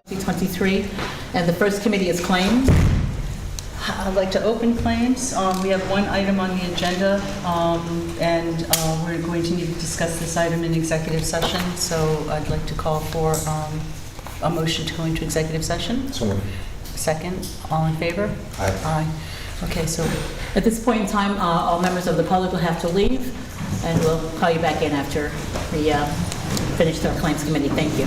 2023, and the first committee is claims. I'd like to open claims. We have one item on the agenda, and we're going to need to discuss this item in executive session, so I'd like to call for a motion to go into executive session. So moved. Second, all in favor? Aye. Aye. Okay, so at this point in time, all members of the public will have to leave, and we'll call you back in after we finish the claims committee. Thank you.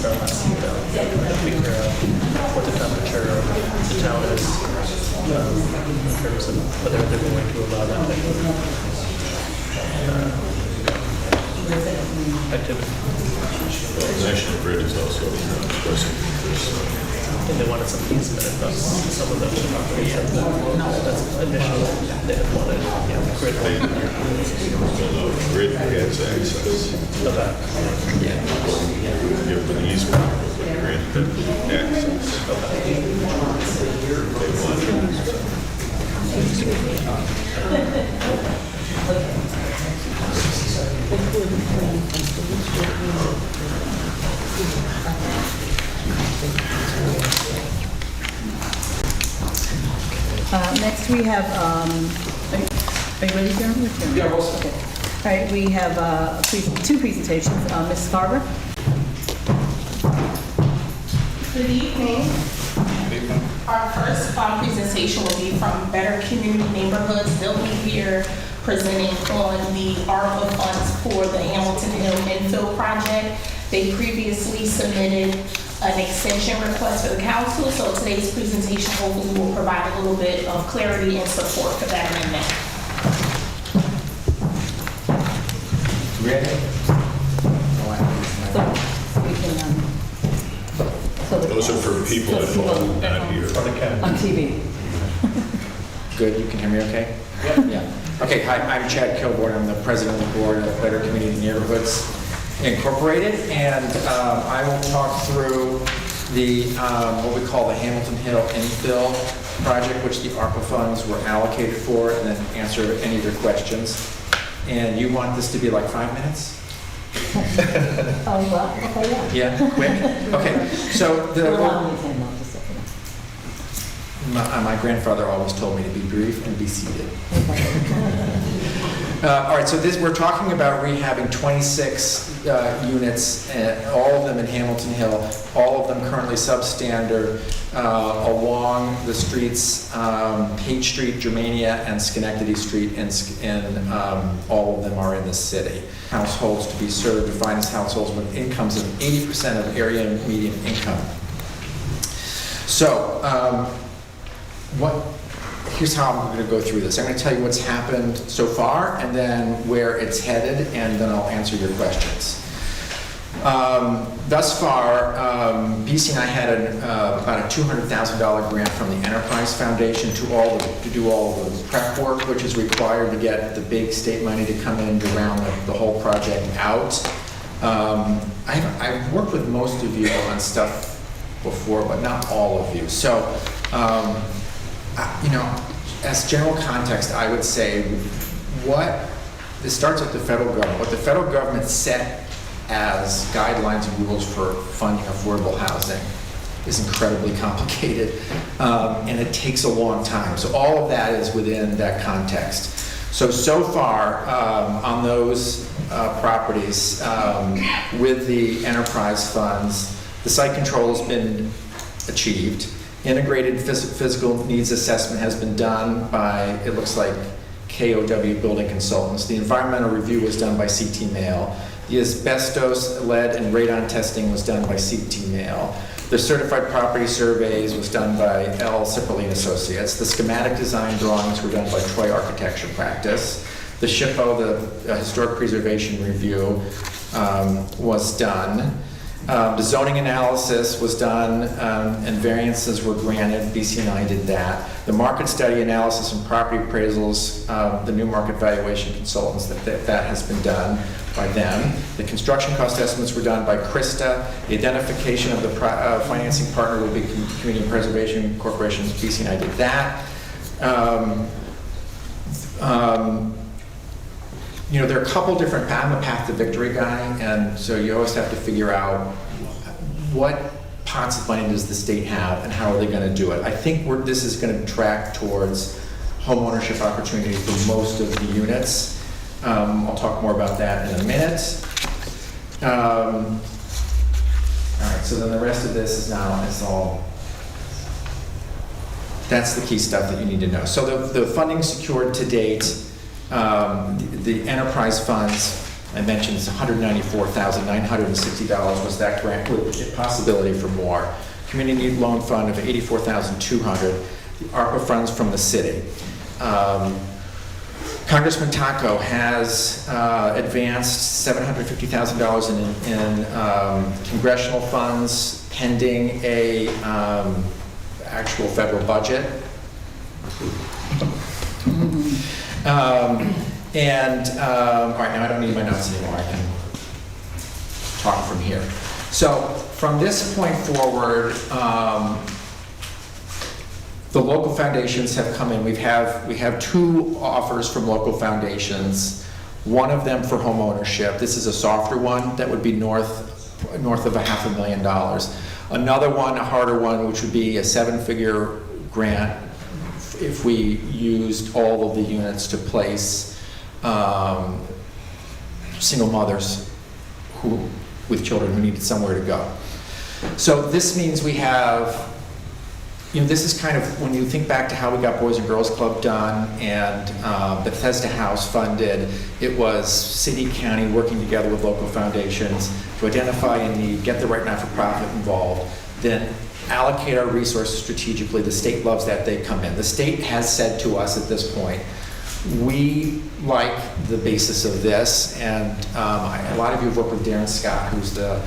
our last email, to figure out what the temperature of the town is in terms of whether they're going to allow that type of activity. National Grid is also expressing interest. And they wanted some easement across some of the property. That's initially they had wanted, grid. Grid gets access. Okay. Give them an easement, but Grid access. Next we have, are you ready, Jeremy? Yeah, we'll see. Okay. All right, we have two presentations. Ms. Farber? Good evening. Our first presentation will be from Better Community Neighborhoods. They'll be here presenting on the ARPA funds for the Hamilton Hill infill project. They previously submitted an extension request for the council, so today's presentation hopefully will provide a little bit of clarity and support for that amendment. Ready? Those are for people at home, not here. On TV. Good, you can hear me okay? Yeah. Okay, hi, I'm Chad Kilborn. I'm the president of the board of Better Community Neighborhoods Incorporated, and I will talk through the what we call the Hamilton Hill infill project, which the ARPA funds were allocated for, and then answer any of your questions. And you want this to be like 5 minutes? Oh, well, okay, yeah. Yeah, quick? Okay, so my grandfather always told me to be brief and be seated. All right, so we're talking about rehabbing 26 units, all of them in Hamilton Hill, all of them currently substandard along the streets, Page Street, Germania, and Schenectady Street, and all of them are in the city. Households to be served, defined as households with incomes of 80% of area median income. So, here's how I'm going to go through this. I'm going to tell you what's happened so far, and then where it's headed, and then I'll answer your questions. Thus far, BC and I had about a $200,000 grant from the Enterprise Foundation to do all the prep work, which is required to get the big state money to come in to round the whole project out. I've worked with most of you on stuff before, but not all of you. So, as general context, I would say this starts with the federal government. What the federal government set as guidelines and rules for funding affordable housing is incredibly complicated, and it takes a long time. So all of that is within that context. So far on those properties with the enterprise funds, the site control has been achieved. Integrated physical needs assessment has been done by, it looks like, KOW Building Consultants. The environmental review was done by CT Mail. The asbestos, lead, and radon testing was done by CT Mail. The certified property surveys was done by L. Cipperlin Associates. The schematic design drawings were done by Troy Architecture Practice. The SHPO, the Historic Preservation Review, was done. The zoning analysis was done, and variances were granted. BC&I did that. The market study analysis and property appraisals, the new market valuation consultants, that has been done by them. The construction cost estimates were done by Krista. The identification of the financing partner will be Community Preservation Corporation. BC&I did that. There are a couple different paths. I'm a path to victory guy, and so you always have to figure out what pots of money does the state have and how are they going to do it. I think this is going to track towards home ownership opportunity for most of the units. I'll talk more about that in a minute. All right, so then the rest of this is all. That's the key stuff that you need to know. So the funding secured to date, the enterprise funds I mentioned it's $194,960 was that grant with a possibility for more. Community loan fund of $84,200, the ARPA funds from the city. Congressman Taco has advanced $750,000 in congressional funds pending a actual federal budget. All right, now I don't need my notes anymore. I can talk from here. So from this point forward, the local foundations have come in. We have 2 offers from local foundations. One of them for home ownership. This is a softer one that would be north of $500,000. Another one, a harder one, which would be a 7-figure grant if we used all of the units to place single mothers with children who needed somewhere to go. So this means we have, this is kind of, when you think back to how we got Boys and Girls Club done and Bethesda House funded, it was city, county working together with local foundations to identify a need, get the right not-for-profit involved, then allocate our resources strategically. The state loves that they come in. The state has said to us at this point, we like the basis of this, and a lot of you have worked with Darren Scott, who's the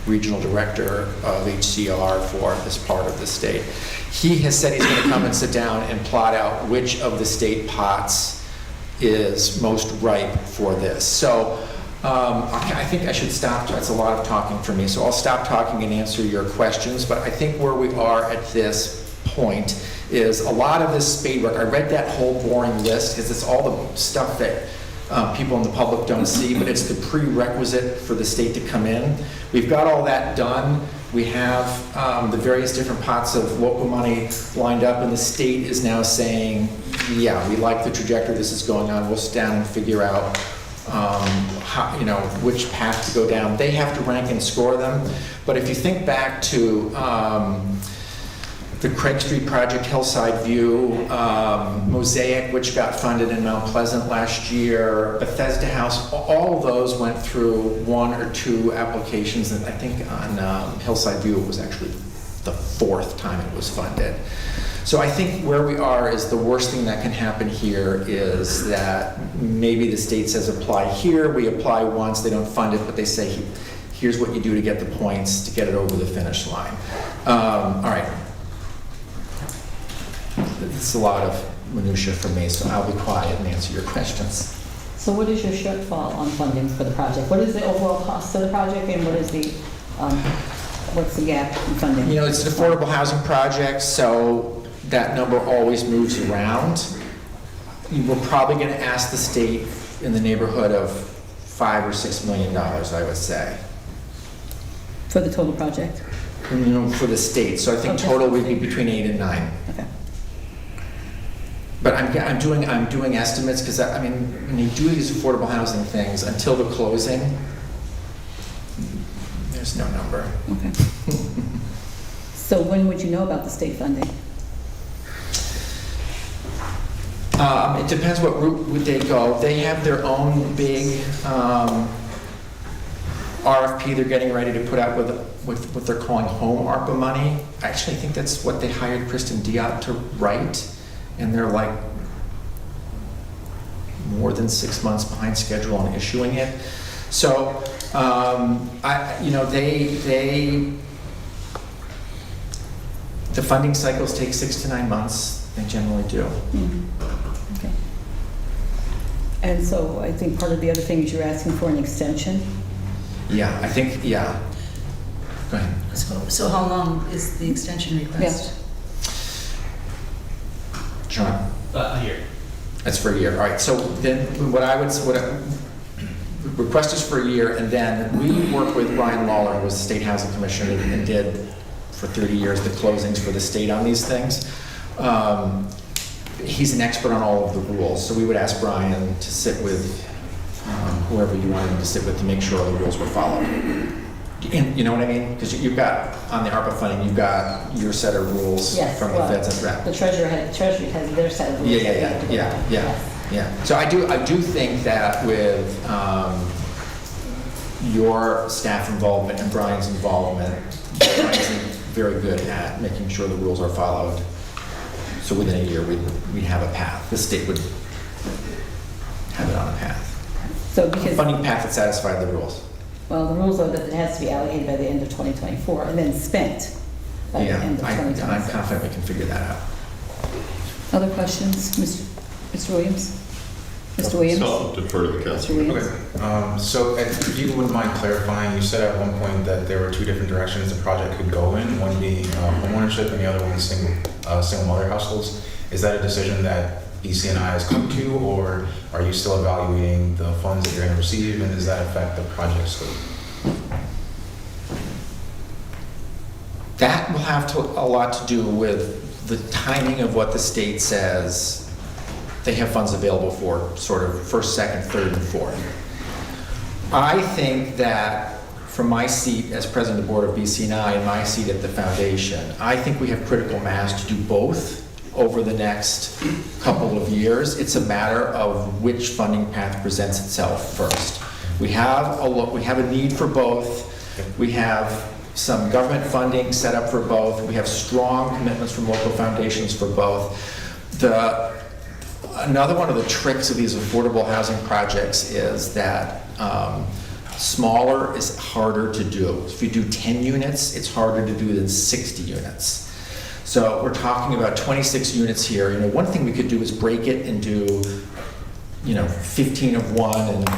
regional director of HCR for this part of the state. He has said he's going to come and sit down and plot out which of the state pots is most ripe for this. So I think I should stop. That's a lot of talking for me. So I'll stop talking and answer your questions. But I think where we are at this point is a lot of this spade work. I read that whole boring list because it's all the stuff that people in the public don't see, but it's the prerequisite for the state to come in. We've got all that done. We have the various different pots of local money lined up, and the state is now saying, yeah, we like the trajectory this is going on. We'll sit down and figure out how, which path to go down. They have to rank and score them. But if you think back to the Craig Street project, Hillside View, Mosaic, which got funded in Mount Pleasant last year, Bethesda House, all of those went through 1 or 2 applications, and I think on Hillside View it was actually the 4th time it was funded. So I think where we are is the worst thing that can happen here is that maybe the state says apply here, we apply once, they don't fund it, but they say here's what you do to get the points to get it over the finish line. All right. It's a lot of minutia for me, so I'll be quiet and answer your questions. So what is your shortfall on funding for the project? What is the overall cost of the project, and what is the, what's the gap in funding? It's an affordable housing project, so that number always moves around. We're probably going to ask the state in the neighborhood of $5 or $6 million, I would say. For the total project? For the state. So I think Okay. total would be between 8 and 9. Okay. But I'm doing estimates because when you do these affordable housing things until the closing, there's no number. Okay. So when would you know about the state funding? It depends what route would they go. They have their own big RFP they're getting ready to put out with what they're calling home ARPA money. I actually think that's what they hired Kristen Diop to write. And they're like more than 6 months behind schedule on issuing it. So, the funding cycles take 6 to 9 months. They generally do. Mm-hmm. Okay. And so I think part of the other thing is you're asking for an extension? Yeah, I think, yeah. Go ahead. So how long is the extension request? John? A year. That's for a year. All right. So then the request is for a year, and then we work with Ryan Lawler, who was the State Housing Commissioner and did for 30 years the closings for the state on these things. He's an expert on all of the rules, so we would ask Brian to sit with whoever you wanted him to sit with to make sure all the rules were followed. And you know what I mean? Because you've got, on the ARPA funding, you've got your set of rules Yes, from well, the feds and rep. The treasury has their set of rules. Yeah. So I do think that with your staff involvement and Brian's involvement. Brian's very good at making sure the rules are followed. So within a year, we'd have a path. The state would have it on a path. So A because, funding path that satisfied the rules. well, the rules are that it has to be allocated by the end of 2024 and then spent by the Yeah, end of I'm 2026. confident we can figure that out. Other questions, Mr. Williams? Mr. Williams? So I'll defer to the Mr. council. Williams? Okay, so if you wouldn't mind clarifying, you said at one point that there were two different directions the project could go in, one being homeownership and the other one single mother households. Is that a decision that BCNI has come to, or are you still evaluating the funds that you're going to receive, and does that affect the project scope? That will have a lot to do with the timing of what the state says they have funds available for, sort of first, second, third, and fourth. I think that from my seat as president of the board of BCNI and my seat at the foundation, I think we have critical mass to do both over the next couple of years. It's a matter of which funding path presents itself first. We have a need for both. We have some government funding set up for both. We have strong commitments from local foundations for both. Another one of the tricks of these affordable housing projects is that smaller is harder to do. If you do 10 units, it's harder to do than 60 units. So we're talking about 26 units here. You know, one thing we could do is break it and do, 15 of one and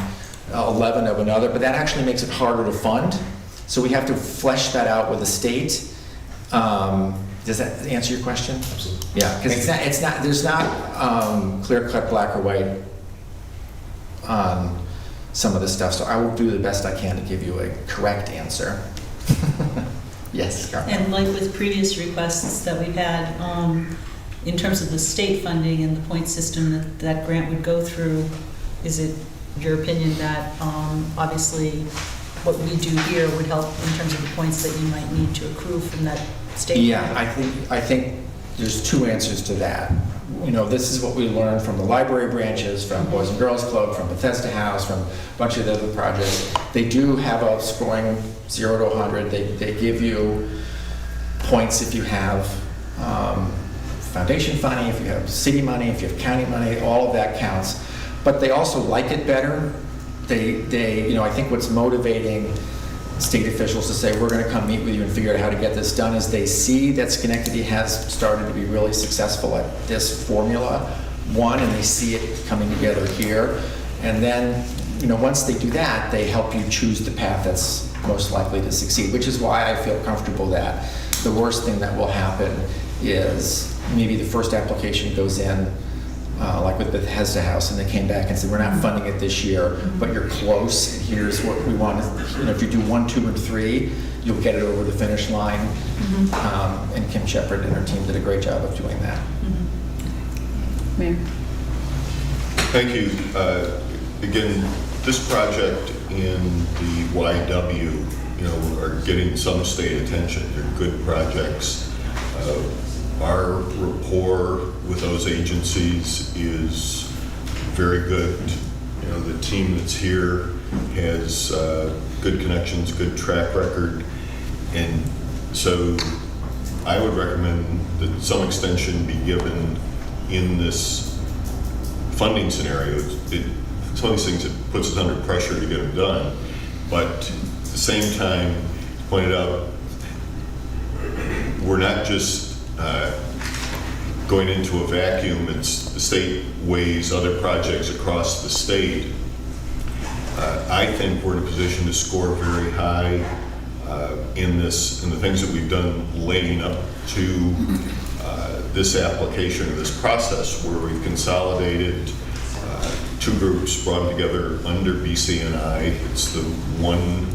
11 of another, but that actually makes it harder to fund. So we have to flesh that out with the state. Does that answer your question? Absolutely. Yeah, because there's not clear-cut black or white on some of this stuff, so I will do the best I can to give you a correct answer. Yes, Carmen. And like with previous requests that we've had, in terms of the state funding and the point system that grant would go through, is it your opinion that obviously what we do here would help in terms of the points that you might need to accrue from that state? Yeah, I think there's two answers to that. This is what we learned from the library branches, from Boys and Girls Club, from Bethesda House, from a bunch of the other projects. They do have a scoring 0 to 100. They give you points if you have foundation money, if you have city money, if you have county money, all of that counts. But they also like it better. I think what's motivating state officials to say, we're going to come meet with you and figure out how to get this done, is they see that Schenectady has started to be really successful at this formula, one, and they see it coming together here. And then, once they do that, they help you choose the path that's most likely to succeed, which is why I feel comfortable that the worst thing that will happen is maybe the first application goes in, like with Bethesda House, and they came back and said, we're not funding it this year, but you're close, and here's what we want. If you do 1, 2, and 3, you'll get it over the finish line. And Kim Shepard and her team did a great job of doing that. Mayor? Thank you. Again, this project in the YW, are getting some state attention. They're good projects. Our rapport with those agencies is very good. The team that's here has good connections, good track record, and so I would recommend that some extension be given in this funding scenario. It's one of these things that puts us under pressure to get them done, but at the same time, pointed out, we're not just going into a vacuum. It's the state weighs other projects across the state. I think we're in a position to score very high in the things that we've done leading up to this application or this process, where we've consolidated two groups, brought them together under BCNI. It's the one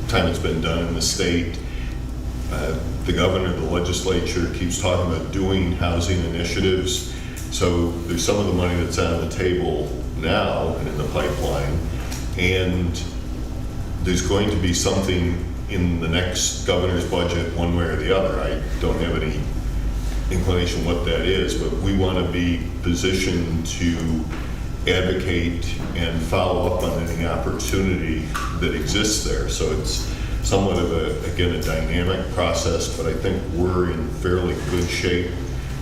time it's been done in the state. The governor, the legislature keeps talking about doing housing initiatives. So there's some of the money that's on the table now and in the pipeline, and there's going to be something in the next governor's budget one way or the other. I don't have any inclination what that is, but we want to be positioned to advocate and follow up on any opportunity that exists there. So it's somewhat of again, a dynamic process, but I think we're in fairly good shape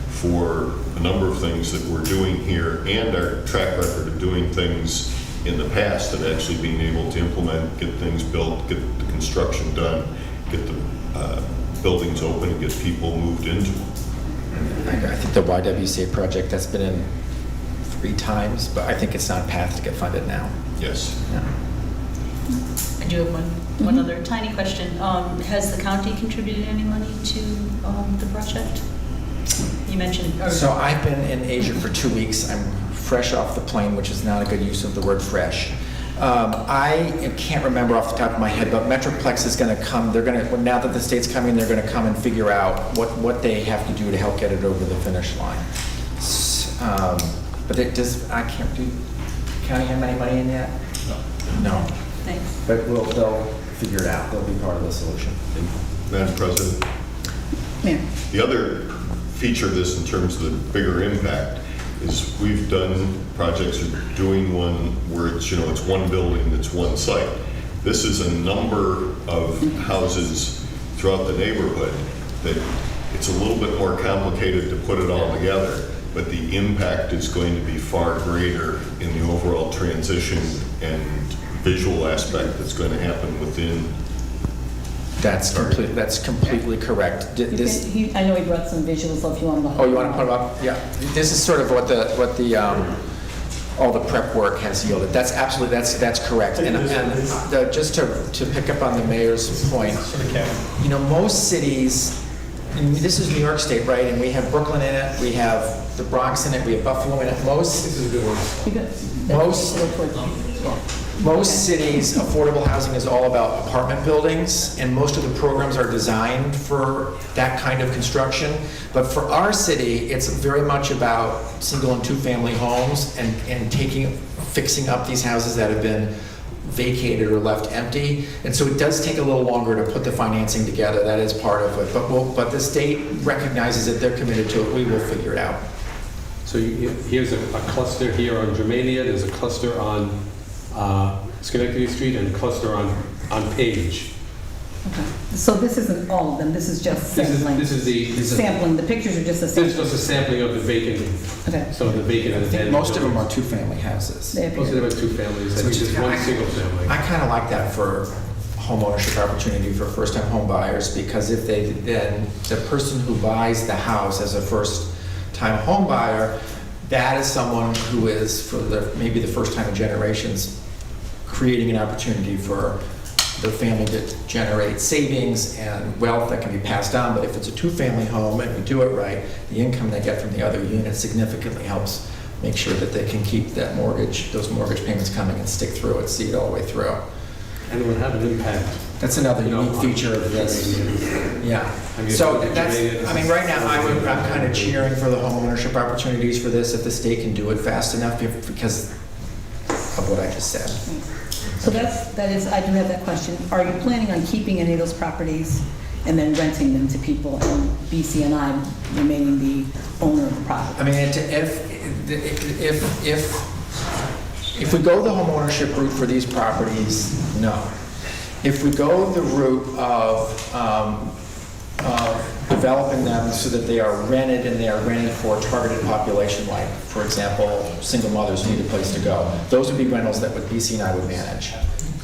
for a number of things that we're doing here and our track record of doing things in the past and actually being able to implement, get things built, get the construction done, get the buildings open, and get people moved into them. I think the YWCA project, that's been in 3 times, but I think it's on path to get funded now. Yes. Yeah. I do have one other tiny question. Has the county contributed any money to the project? You mentioned. So I've been in Asia for 2 weeks. I'm fresh off the plane, which is not a good use of the word fresh. I can't remember off the top of my head, but Metroplex is going to come. They're going to, now that the state's coming, they're going to come and figure out what they have to do to help get it over the finish line. But it does. I can't do. County have any money in yet? No. Thanks. But they'll figure it out. They'll be part of the solution. Madam President, Mayor. the other feature of this in terms of the bigger impact is we've done projects or doing one where it's, it's one building, it's one site. This is a number of houses throughout the neighborhood that it's a little bit more complicated to put it all together, but the impact is going to be far greater in the overall transition and visual aspect that's going to happen within. That's completely correct. I know he brought some visuals, so if you want to. Oh, you want to put them up? Yeah. This is sort of what all the prep work has yielded. That's absolutely, that's correct. And just to pick up on the mayor's point, most cities, and this is New York State, right? And we have Brooklyn in it, we have the Bronx in it, we have Buffalo in it. Most cities, affordable housing is all about apartment buildings, and most of the programs are designed for that kind of construction. But for our city, it's very much about single and two-family homes and fixing up these houses that have been vacated or left empty. And so it does take a little longer to put the financing together. That is part of it. But the state recognizes that they're committed to it. We will figure it out. So here's a cluster here on Germania. There's a cluster on Schenectady Street and a cluster on Page. Okay. So this isn't all of them, this is just sampling? This is sampling, the pictures are just a This sampling? is just a sampling of the vacant. Okay. So the vacant and abandoned. Most of them are two-family houses. They appear. Most of them are two families. I think there's one single family. I kind of like that for home ownership opportunity for first-time home buyers, because if then the person who buys the house as a first-time home buyer, that is someone who is, for maybe the first time in generations, creating an opportunity for their family to generate savings and wealth that can be passed on. But if it's a two-family home and we do it right, the income they get from the other unit significantly helps make sure that they can keep those mortgage payments coming and stick through it, see it all the way through. And it would have an impact. That's another unique feature of this. Yeah. So right now I'm kind of cheering for the home ownership opportunities for this if the state can do it fast enough because of what I just said. So that is, I do have that question. Are you planning on keeping any of those properties and then renting them to people and BCNI remaining the owner of the property? I mean, if we go the home ownership route for these properties, no. If we go the route of developing them so that they are rented and they are rented for a targeted population, like, for example, single mothers who need a place to go, those would be rentals that BCNI would manage.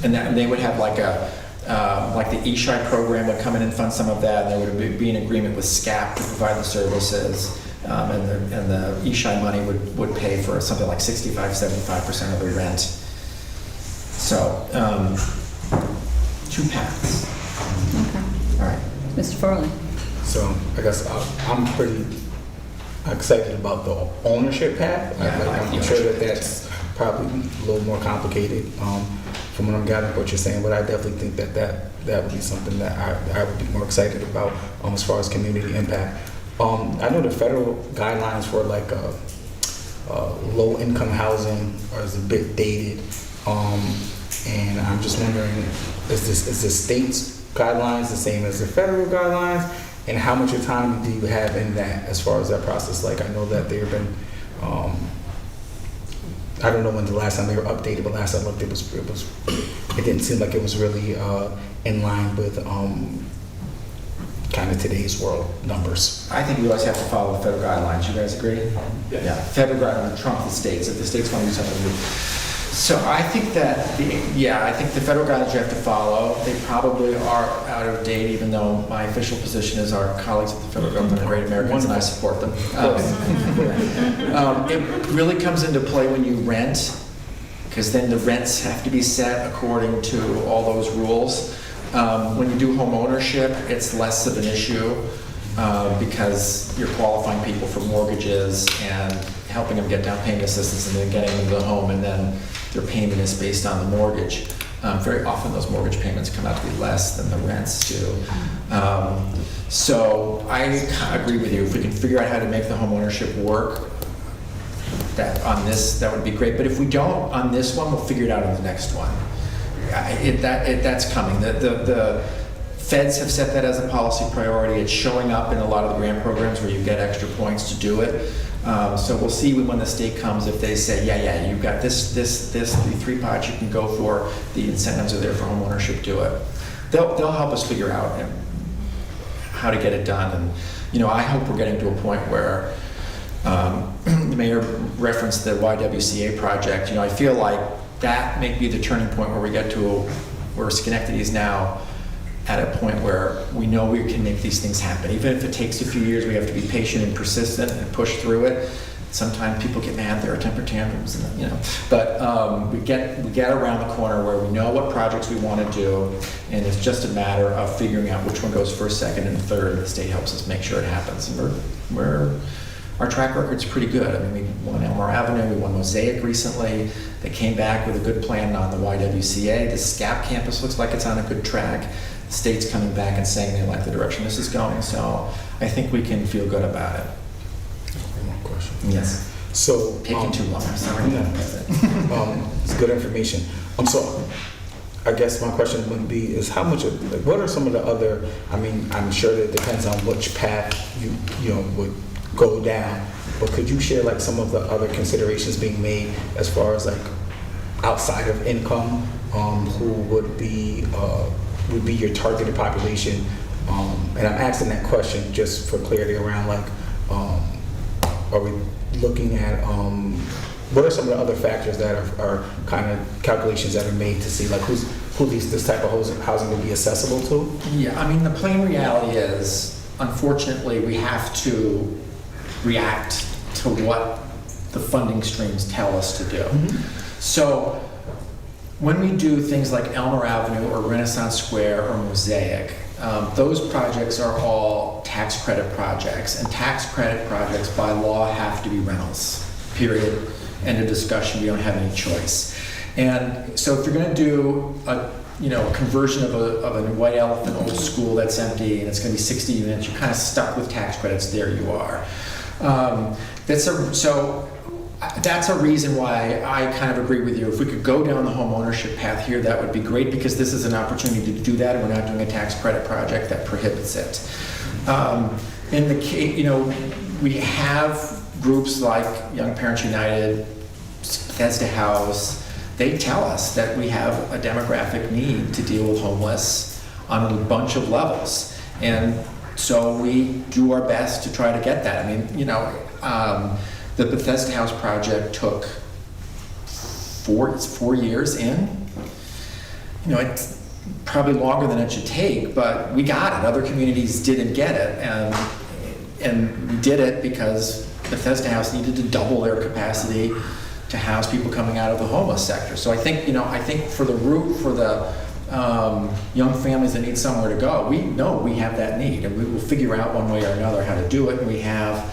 And they would have like the eShy program would come in and fund some of that, and there would be an agreement with SCAP to provide the services. And the eShy money would pay for something like 65-75% of the rent. So, 2 paths. Okay. All right. Mr. Farley? So I guess I'm pretty excited about the ownership path. I'm sure that's probably a little more complicated from what I'm gathering what you're saying, but I definitely think that would be something that I would be more excited about as far as community impact. I know the federal guidelines for like low-income housing is a bit dated, and I'm just wondering, is the state's guidelines the same as the federal guidelines, and how much time do you have in that as far as that process? Like, I know that there have been I don't know when the last time they were updated, but last I looked, it didn't seem like it was really in line with kind of today's world numbers. I think we always have to follow the federal guidelines. You guys agree? Yeah. Federal guidelines trump the states. If the states want to do something, so I think that I think the federal guidelines you have to follow. They probably are out of date, even though my official position is our colleagues at the federal government are great Americans, and I support them. It really comes into play when you rent, because then the rents have to be set according to all those rules. When you do home ownership, it's less of an issue because you're qualifying people for mortgages and helping them get down payment assistance and then getting them the home, and then their payment is based on the mortgage. Very often those mortgage payments come out to be less than the rents do. So I agree with you. If we can figure out how to make the home ownership work, that would be great. But if we don't on this one, we'll figure it out on the next one. That's coming. The feds have set that as a policy priority. It's showing up in a lot of the grant programs where you get extra points to do it. So we'll see when the state comes if they say, yeah, you've got the 3 pots you can go for. The incentives are there for home ownership. Do it. They'll help us figure out how to get it done. And I hope we're getting to a point where the mayor referenced the YWCA project. I feel like that may be the turning point where we get to where Schenectady is now at a point where we know we can make these things happen. Even if it takes a few years, we have to be patient and persistent and push through it. Sometimes people get mad, there are temper tantrums, but we get around the corner where we know what projects we want to do, and it's just a matter of figuring out which one goes first, second, and third, and the state helps us make sure it happens. And our track record's pretty good. I mean, we won Elmore Avenue, we won Mosaic recently. They came back with a good plan on the YWCA. The SCAP campus looks like it's on a good track. The state's coming back and saying they like the direction this is going. So I think we can feel good about it. One more question. Yes. So taking too long. I'm sorry. It's good information. So I guess my question would be is what are some of the other? I mean, I'm sure that it depends on which path you would go down, but could you share like some of the other considerations being made as far as like outside of income, who would be your targeted population? And I'm asking that question just for clarity around like, are we looking at what are some of the other factors that are kind of calculations that are made to see like who this type of housing will be accessible to? Yeah, I mean the plain reality is, unfortunately, we have to react to what the funding streams tell us to do. Mm-hmm. So when we do things like Elmer Avenue or Renaissance Square or Mosaic, those projects are all tax credit projects, and tax credit projects by law have to be rentals, period. End of discussion. We don't have any choice. And so if you're going to do a conversion of a white elephant old school that's empty and it's going to be 60 units, you're kind of stuck with tax credits. There you are. That's a reason why I kind of agree with you. If we could go down the home ownership path here, that would be great, because this is an opportunity to do that, and we're not doing a tax credit project that prohibits it. In the case, we have groups like Young Parents United, Bethesda House. They tell us that we have a demographic need to deal with homeless on a bunch of levels, and so we do our best to try to get that. I mean, the Bethesda House project took 4 years in. It's probably longer than it should take, but we got it. Other communities didn't get it, and we did it because Bethesda House needed to double their capacity to house people coming out of the homeless sector. So I think for the young families that need somewhere to go, we know we have that need, and we will figure out one way or another how to do it. And we have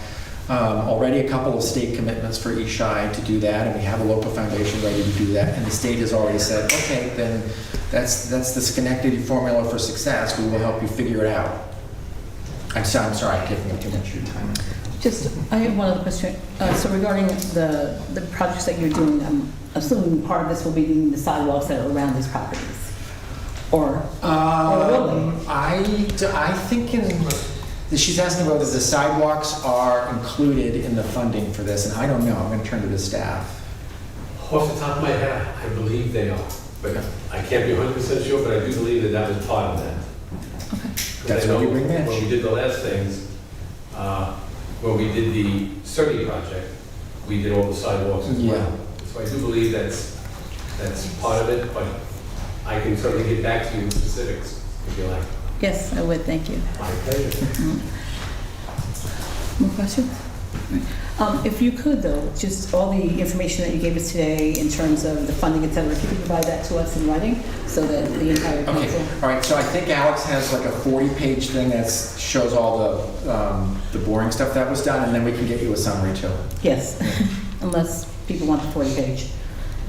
already a couple of state commitments for Ishai to do that, and we have a local foundation ready to do that. And the state has already said, okay, then that's the Schenectady formula for success. We will help you figure it out. I'm sorry, I'm taking up too much of your time. I have one other question. So regarding the projects that you're doing, I'm assuming part of this will be doing the sidewalks that are around these properties, or will they? I think she's asking whether the sidewalks are included in the funding for this, and I don't know. I'm going to turn to the staff. Off the top of my head, I believe they are, but I can't be 100% sure, but I do believe that that was part of that. That's what you bring in. When we did the last things, when we did the Surrey project, we did all the sidewalks as well. So I do believe that's part of it, but I can certainly get back to you with specifics if you like. Yes, I would, thank you. My pleasure. More questions? If you could, though, just all the information that you gave us today in terms of the funding, et cetera, if you could provide that to us in writing so that the entire Okay, council... all right, so I think Alex has like a 40-page thing that shows all the boring stuff that was done, and then we can get you a summary too. Yes, unless people want the 40-page.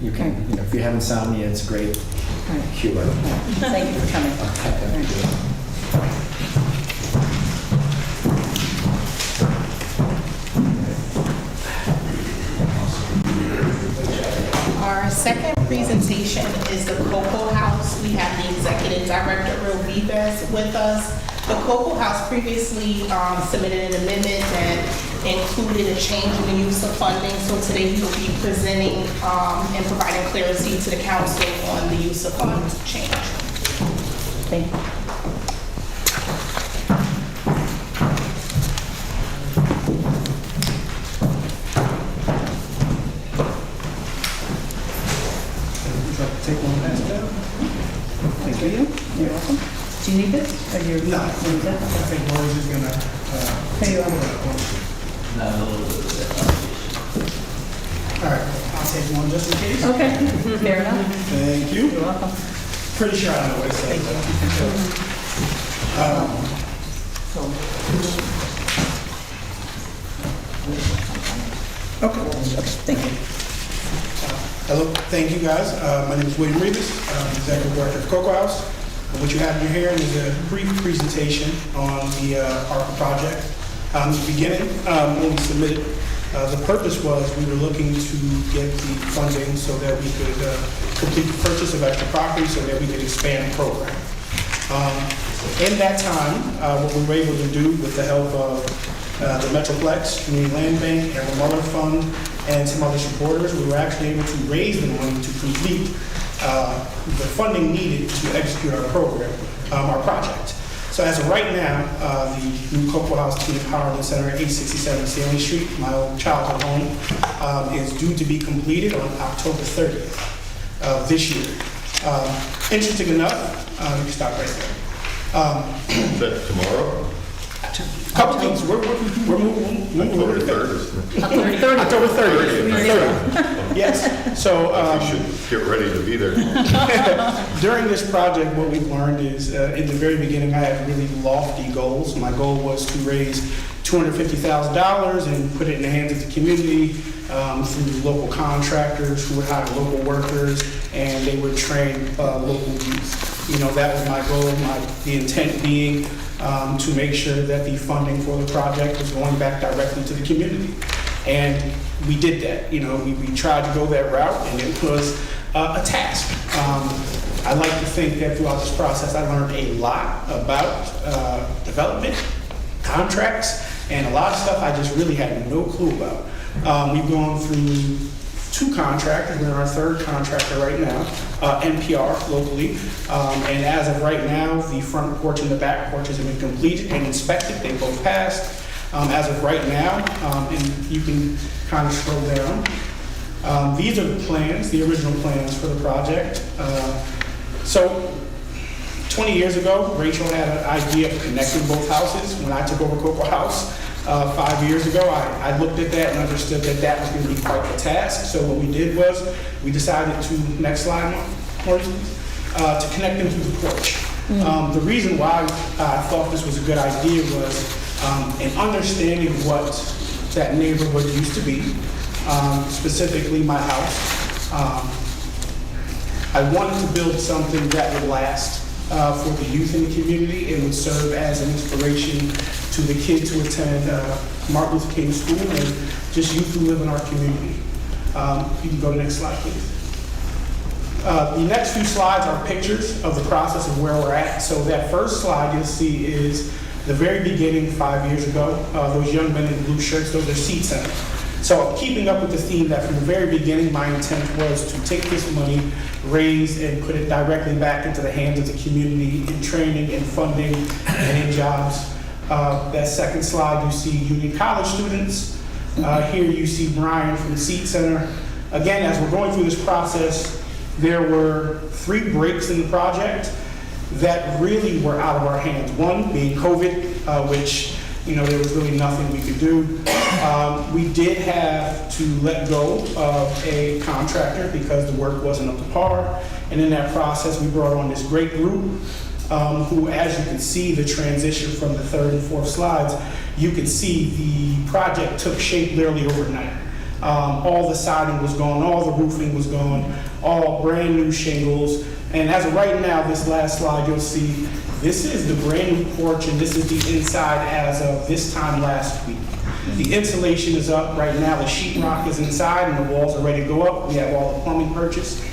You can, you know, if you have insomnia, it's great All right. cure. Thank you for coming. All right. Our second presentation is the Cocoa House. We have the Executive Director, Real Vivas, with us. The Cocoa House previously submitted an amendment that included a change in the use of funding. So today he will be presenting and providing clarity to the council on the use of funds change. Thank you. Take one pass down. Thank you. You're welcome. Do you need this? Or you're... No, I you need that? think Lori's just gonna. Here you are. All right, I'll take one just in case. Okay, fair enough. Thank you. You're welcome. Pretty sure I know what it says. Okay. Thank you. Hello, thank you guys. My name is William Rivas, I'm Executive Director of Cocoa House. And what you have in your hand is a brief presentation on the ARPA project. In the beginning, when we submitted, the purpose was we were looking to get the funding so that we could complete the purchase of extra property so that we could expand the program. In that time, what we were able to do with the help of the Metroplex, Community Land Bank, and the Muller Fund, and some other supporters, we were actually able to raise the money to complete the funding needed to execute our program, our project. So as of right now, the new Cocoa House Teen Empowerment Center at 867 Stanley Street, my old childhood home, is due to be completed on October 30th of this year. Interesting enough, you can stop right there. Is that tomorrow? Couple things, we're moving October to the 3rd. October 30th. Yes, so. You should get ready to be there. During this project, what we've learned is, in the very beginning, I had really lofty goals. My goal was to raise $250,000 and put it in the hands of the community through local contractors who would hire local workers, and they would train local youth. You know, that was my goal, the intent being to make sure that the funding for the project was going back directly to the community. And we did that. You know, we tried to go that route, and it was a task. I like to think that throughout this process, I learned a lot about development, contracts, and a lot of stuff I just really had no clue about. We've gone through 2 contractors. We're in our 3rd contractor right now, NPR locally. And as of right now, the front porch and the back porches have been completed and inspected. They both passed. As of right now, and you can kind of scroll down. These are the plans, the original plans for the project. So 20 years ago, Rachel had an idea of connecting both houses. When I took over Cocoa House 5 years ago, I looked at that and understood that that was going to be quite a task. So what we did was we decided to, next slide, please, to connect them through the porch. The reason why I thought this was a good idea was in understanding what that neighborhood used to be, specifically my house. I wanted to build something that would last for the youth in the community and would serve as an inspiration to the kids who attend Martin Luther King School and just youth who live in our community. You can go to the next slide, please. The next few slides are pictures of the process of where we're at. So that first slide you'll see is the very beginning 5 years ago. Those young men in blue shirts, those are seat centers. So keeping up with the theme that from the very beginning, my intent was to take this money raised and put it directly back into the hands of the community in training and funding and in jobs. That second slide, you see Union College students. Here you see Brian from the Seed Center. Again, as we're going through this process, there were 3 breaks in the project that really were out of our hands. One being COVID, which, you know, there was really nothing we could do. We did have to let go of a contractor because the work wasn't up to par. And in that process, we brought on this great group who, as you can see, the transition from the 3rd and 4th slides, you can see the project took shape literally overnight. All the siding was gone, all the roofing was gone, all brand new shingles. And as of right now, this last slide, you'll see this is the brand new porch and this is the inside as of this time last week. The insulation is up right now, the sheetrock is inside and the walls are ready to go up. We have all the plumbing purchased.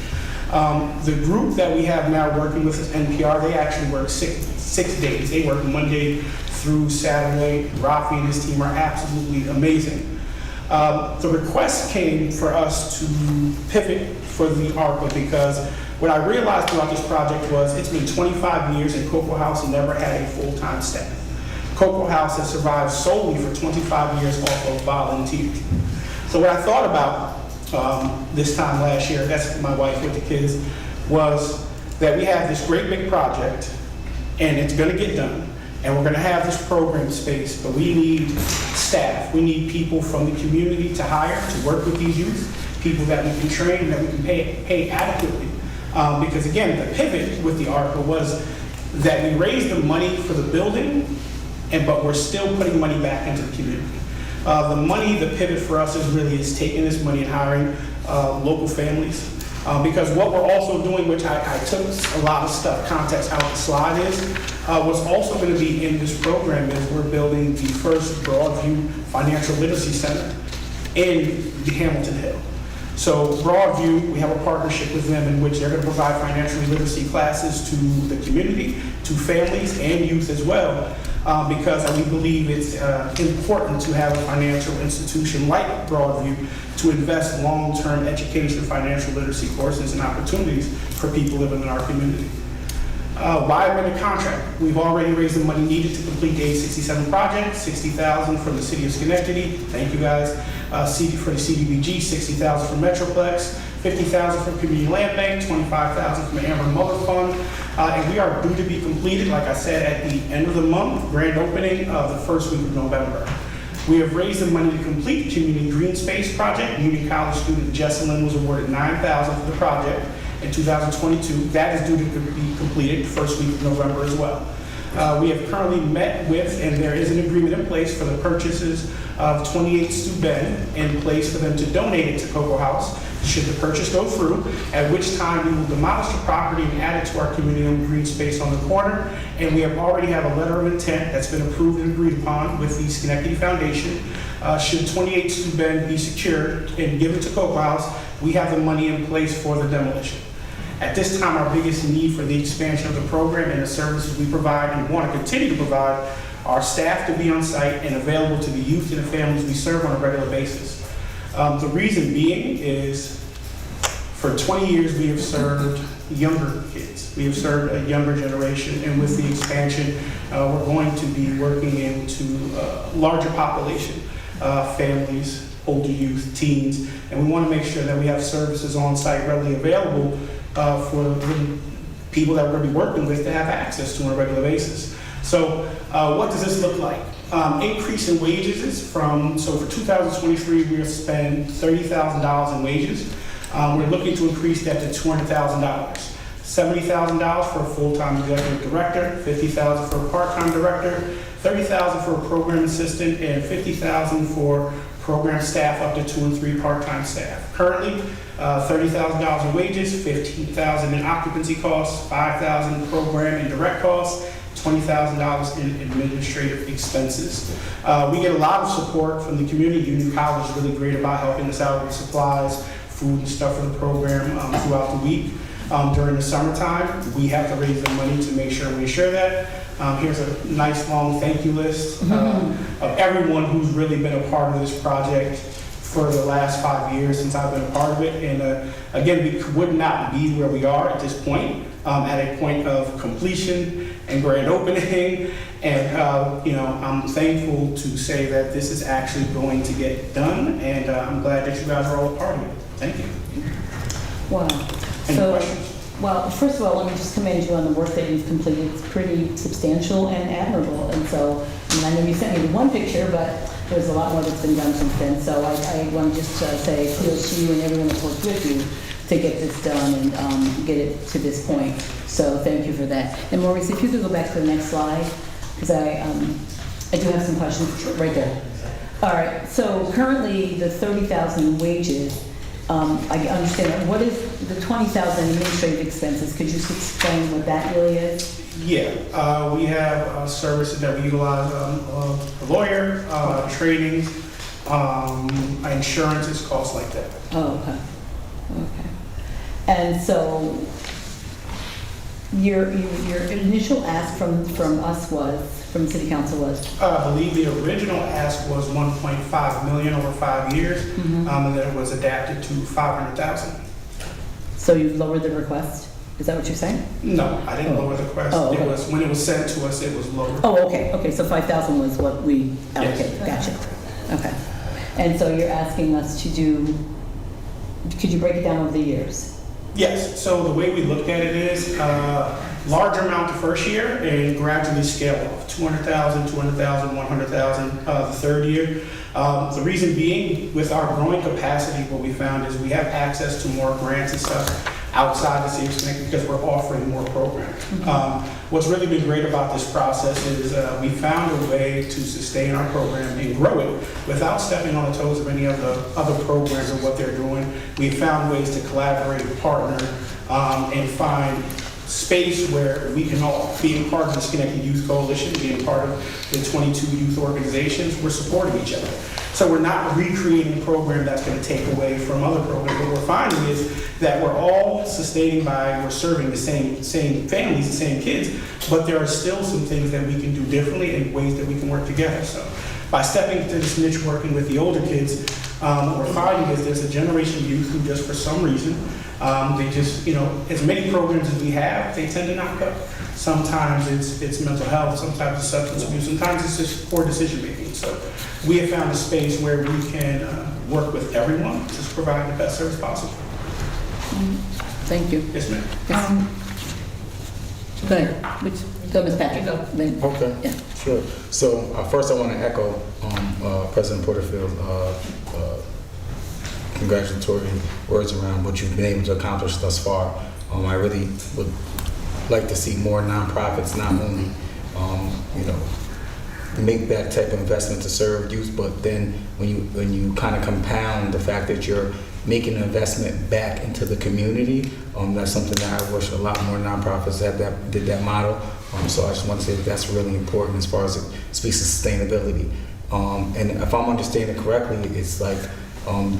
The group that we have now working with us, NPR, they actually work six days. They work Monday through Saturday. Rafi and his team are absolutely amazing. The request came for us to pivot for the ARPA because what I realized throughout this project was it's been 25 years and Cocoa House never had a full-time staff. Cocoa House has survived solely for 25 years off of volunteers. So what I thought about this time last year, that's my wife with the kids, was that we have this great big project and it's gonna get done. And we're gonna have this program space, but we need staff. We need people from the community to hire, to work with these youth, people that we can train, that we can pay adequately. Because again, the pivot with the ARPA was that we raised the money for the building, but we're still putting money back into the community. The money, the pivot for us is taking this money and hiring local families. Because what we're also doing, which I took a lot of stuff, context out the slide is, what's also going to be in this program is we're building the first Broadview Financial Literacy Center in the Hamilton Hill. So Broadview, we have a partnership with them in which they're going to provide financial literacy classes to the community, to families and youth as well. Because we believe it's important to have a financial institution like Broadview to invest long-term education, financial literacy courses and opportunities for people living in our community. Why am I in a contract? We've already raised the money needed to complete the 867 project, $60,000 from the city of Schenectady. Thank you guys. For the CDBG, $60,000 from Metroplex, $50,000 from Community Land Bank, $25,000 from the Amber Motor Fund. And we are due to be completed, like I said, at the end of the month, grand opening of the first week of November. We have raised the money to complete the Community Green Space Project. Union College student Jesselyn was awarded $9,000 for the project in 2022. That is due to be completed the first week of November as well. We have currently met with, and there is an agreement in place for the purchases of 28 Stu Ben in place for them to donate it to Cocoa House should the purchase go through, at which time we will demolish the property and add it to our community owned green space on the corner. And we already have a letter of intent that's been approved and agreed upon with the Schenectady Foundation. Should 28 Stu Ben be secured and given to Cocoa House, we have the money in place for the demolition. At this time, our biggest need for the expansion of the program and the services we provide and want to continue to provide are staff to be on site and available to the youth and the families we serve on a regular basis. The reason being is for 20 years we have served younger kids. We have served a younger generation, and with the expansion, we're going to be working into a larger population, families, older youth, teens, and we want to make sure that we have services on site readily available for the people that we're going to be working with to have access to on a regular basis. So what does this look like? Increase in wages is so for 2023, we're going to spend $30,000 in wages. We're looking to increase that to $200,000. $70,000 for a full-time executive director, $50,000 for a part-time director, $30,000 for a program assistant, and $50,000 for program staff up to 2 and 3 part-time staff. Currently, $30,000 in wages, $15,000 in occupancy costs, $5,000 in program and direct costs, $20,000 in administrative expenses. We get a lot of support from the community. Union College is really great about helping us out with supplies, food and stuff for the program throughout the week. During the summertime, we have to raise the money to make sure we ensure that. Here's a nice long thank you list of everyone who's really been a part of this project for the last 5 years since I've been a part of it. And again, we would not be where we are at this point, at a point of completion and grand opening. And, you know, I'm thankful to say that this is actually going to get done, and I'm glad that you guys are all a part of it. Thank you. Wow. Any So, questions? well, first of all, let me just commend you on the work that you've completed. It's pretty substantial and admirable. And so, I mean, I know you sent me the one picture, but there's a lot more that's been done since then. So I want to just say kudos to you and everyone that worked with you to get this done and get it to this point. So thank you for that. And Maurice, if you could go back to the next slide, because I do have some questions right there. All right, so currently the 30,000 wages, I understand that. What is the 20,000 administrative expenses? Could you just explain what that really is? Yeah, we have services that we utilize, a lawyer, trainings, insurances, costs like that. Oh, okay. Okay. And so your initial ask from us was, from City Council was? I believe the original ask was 1.5 million over 5 years, and then it was adapted to 500,000. So you've lowered the request? Is that what you're saying? No, I didn't lower the request. Oh, okay. It was, when it was sent to us, it was lower. Oh, okay, okay, so 5,000 was what we allocated, gotcha. Okay. And so you're asking us to do, could you break it down over the years? Yes, so the way we looked at it is large amount the first year and gradually scale off. 200,000, 200,000, 100,000 the third year. The reason being, with our growing capacity, what we found is we have access to more grants and stuff outside the city of Schenectady because we're offering more programs. What's really been great about this process is we found a way to sustain our program and grow it without stepping on the toes of any of the other programs or what they're doing. We found ways to collaborate, partner, and find space where we can all, being part of the Schenectady Youth Coalition, being part of the 22 youth organizations, we're supporting each other. So we're not recreating a program that's going to take away from other programs. What we're finding is that we're all sustaining by, we're serving the same families, the same kids, but there are still some things that we can do differently and ways that we can work together. So by stepping into this niche, working with the older kids, what we're finding is there's a generation of youth who just for some reason, they just, you know, as many programs as we have, they tend to not go. Sometimes it's mental health, sometimes it's substance abuse, sometimes it's just poor decision making. So we have found a space where we can work with everyone to provide the best service possible. Thank you. Yes, ma'am. Go ahead. Go, Ms. Patrick. Go. Then- Okay, Yeah. sure. So first I want to echo President Porterfield's congratulatory words around what you've been able to accomplish thus far. I really would like to see more nonprofits not only, you know, make that type of investment to serve youth, but then when you kind of compound the fact that you're making an investment back into the community, that's something that I wish a lot more nonprofits did that model. So I just want to say that's really important as far as it speaks to sustainability. And if I'm understanding correctly, it's like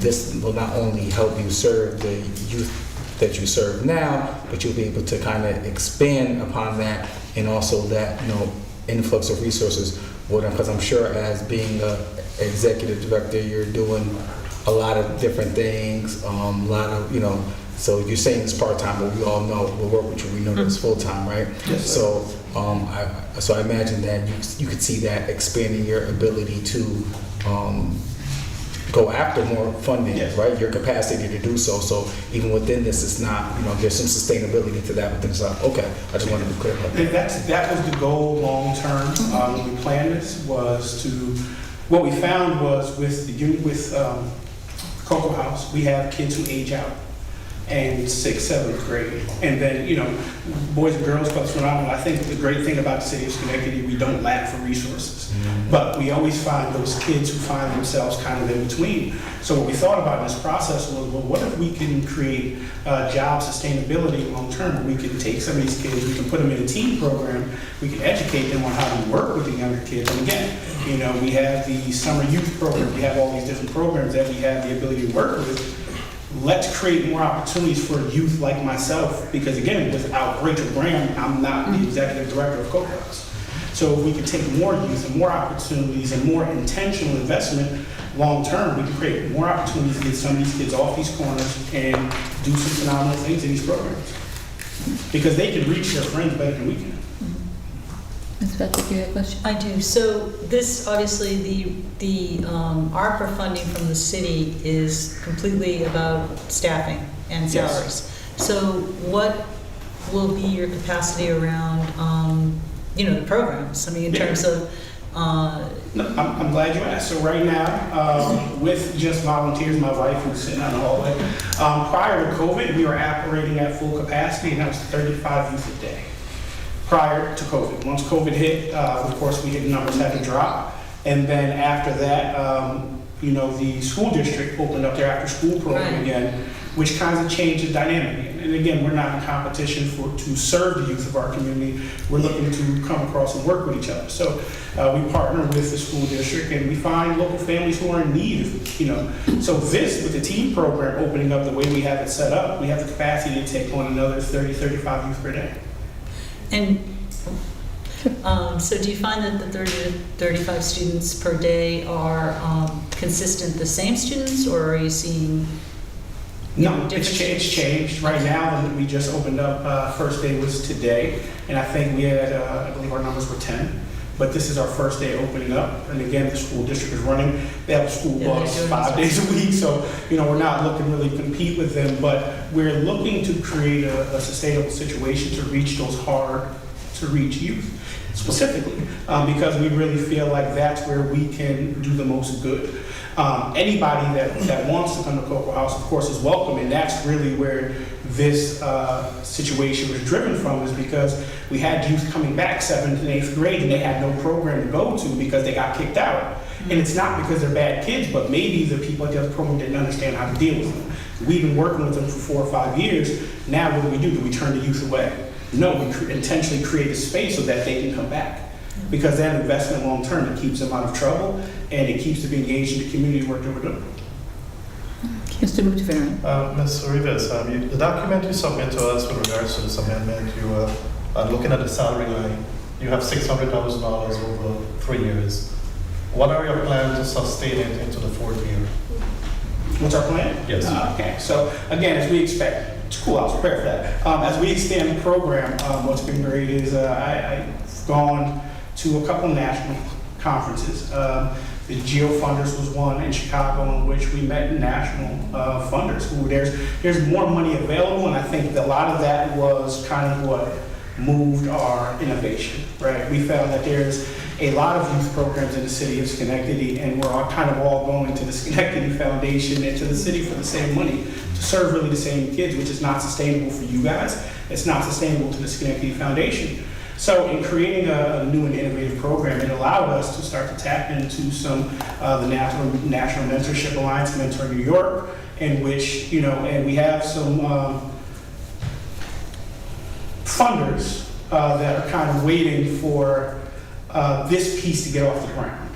this will not only help you serve the youth that you serve now, but you'll be able to kind of expand upon that, and also that, you know, influx of resources. Because I'm sure as being an executive director, you're doing a lot of different things, a lot of, you know, so you're saying it's part-time, but we all know, we'll work with you, we know that it's full-time, right? Yes, sir. So I imagine that you could see that expanding your ability to go after more funding, Yes. right? Your capacity to do so. So even within this, it's not, you know, there's some sustainability to that within itself. Okay, I just wanted to be clear about that. That was the goal long term. When we planned this was to, what we found was with Cocoa House, we have kids who age out and 6th, 7th grade. And then, you know, Boys and Girls Club's phenomenal. I think the great thing about the city of Schenectady, we don't lack for resources. But we always find those kids who find themselves kind of in between. So what we thought about in this process was, well, what if we can create job sustainability long term? We can take some of these kids, we can put them in a teen program, we can educate them on how to work with the younger kids. And again, you know, we have the summer youth program, we have all these different programs that we have the ability to work with. Let's create more opportunities for youth like myself, because again, without Rachel Graham, I'm not the executive director of Cocoa House. So if we could take more youth and more opportunities and more intentional investment long-term, we can create more opportunities to get some of these kids off these corners and do some phenomenal things in these programs. Because they can reach their friends better than we can. Ms. Patrick, you had a question? I do. So this, obviously, the ARPA funding from the city is completely about staffing and Yes. salaries. So what will be your capacity around, the programs? I mean, in Yeah. terms of, No, I'm glad you asked. So right now, with just volunteers, my wife who's sitting out in the hallway, prior to COVID, we were operating at full capacity, and that was 35 youth a day. Prior to COVID. Once COVID hit, of course, the numbers had to drop. And then after that, the school district opened up their after-school program Right. again, which kind of changed the dynamic again. And again, we're not in competition to serve the youth of our community. We're looking to come across and work with each other. So we partner with the school district, and we find local families who are in need. So this, with the team program opening up the way we have it set up, we have the capacity to take on another 30, 35 youth per day. and, so do you find that the 30 to 35 students per day are consistent, the same students, or are you seeing? No, different it's changed. Right now, we just opened up, first day was today, and I think we had, I believe our numbers were 10. But this is our first day opening up, and again, the school district is running, they have a school Yeah, they're bus doing 5 days a week, so, we're not looking to really compete with them, but we're looking to create a sustainable situation to reach those hard-to-reach youth, specifically, because we really feel like that's where we can do the most good. Anybody that wants to come to Cocoa House, of course, is welcome, and that's really where this situation was driven from, is because we had youth coming back 7th and 8th grade, and they had no program to go to because they got kicked out. And it's not because they're bad kids, but maybe the people at the other program didn't understand how to deal with them. We've been working with them for 4 or 5 years. Now what do? Do we turn the youth away? No, we intentionally create a space so that they can come back. Because that investment long-term, it keeps them out of trouble, and it keeps them engaged in the community work that we're doing. Mr. Mutafaran? Ms. Rivas, the document you submit to us with regards to this amendment, you are looking at the salary line. You have $600,000 over 3 years. What are your plans to sustain it into the 4th year? What's our plan? Yes. Okay, so again, as we expect, it's cool, I was prepared for that. As we extend the program, what's been great is I've gone to a couple national conferences. The Geo Funders was one in Chicago, in which we met national funders who there's more money available, and I think that a lot of that was kind of what moved our innovation, right? We found that there's a lot of youth programs in the city of Schenectady, and we're all kind of all going to the Schenectady Foundation and to the city for the same money to serve really the same kids, which is not sustainable for you guys. It's not sustainable to the Schenectady Foundation. So in creating a new and innovative program, it allowed us to start to tap into some the National Mentorship Alliance, Mentor New York, in which, and we have some funders that are kind of waiting for this piece to get off the ground.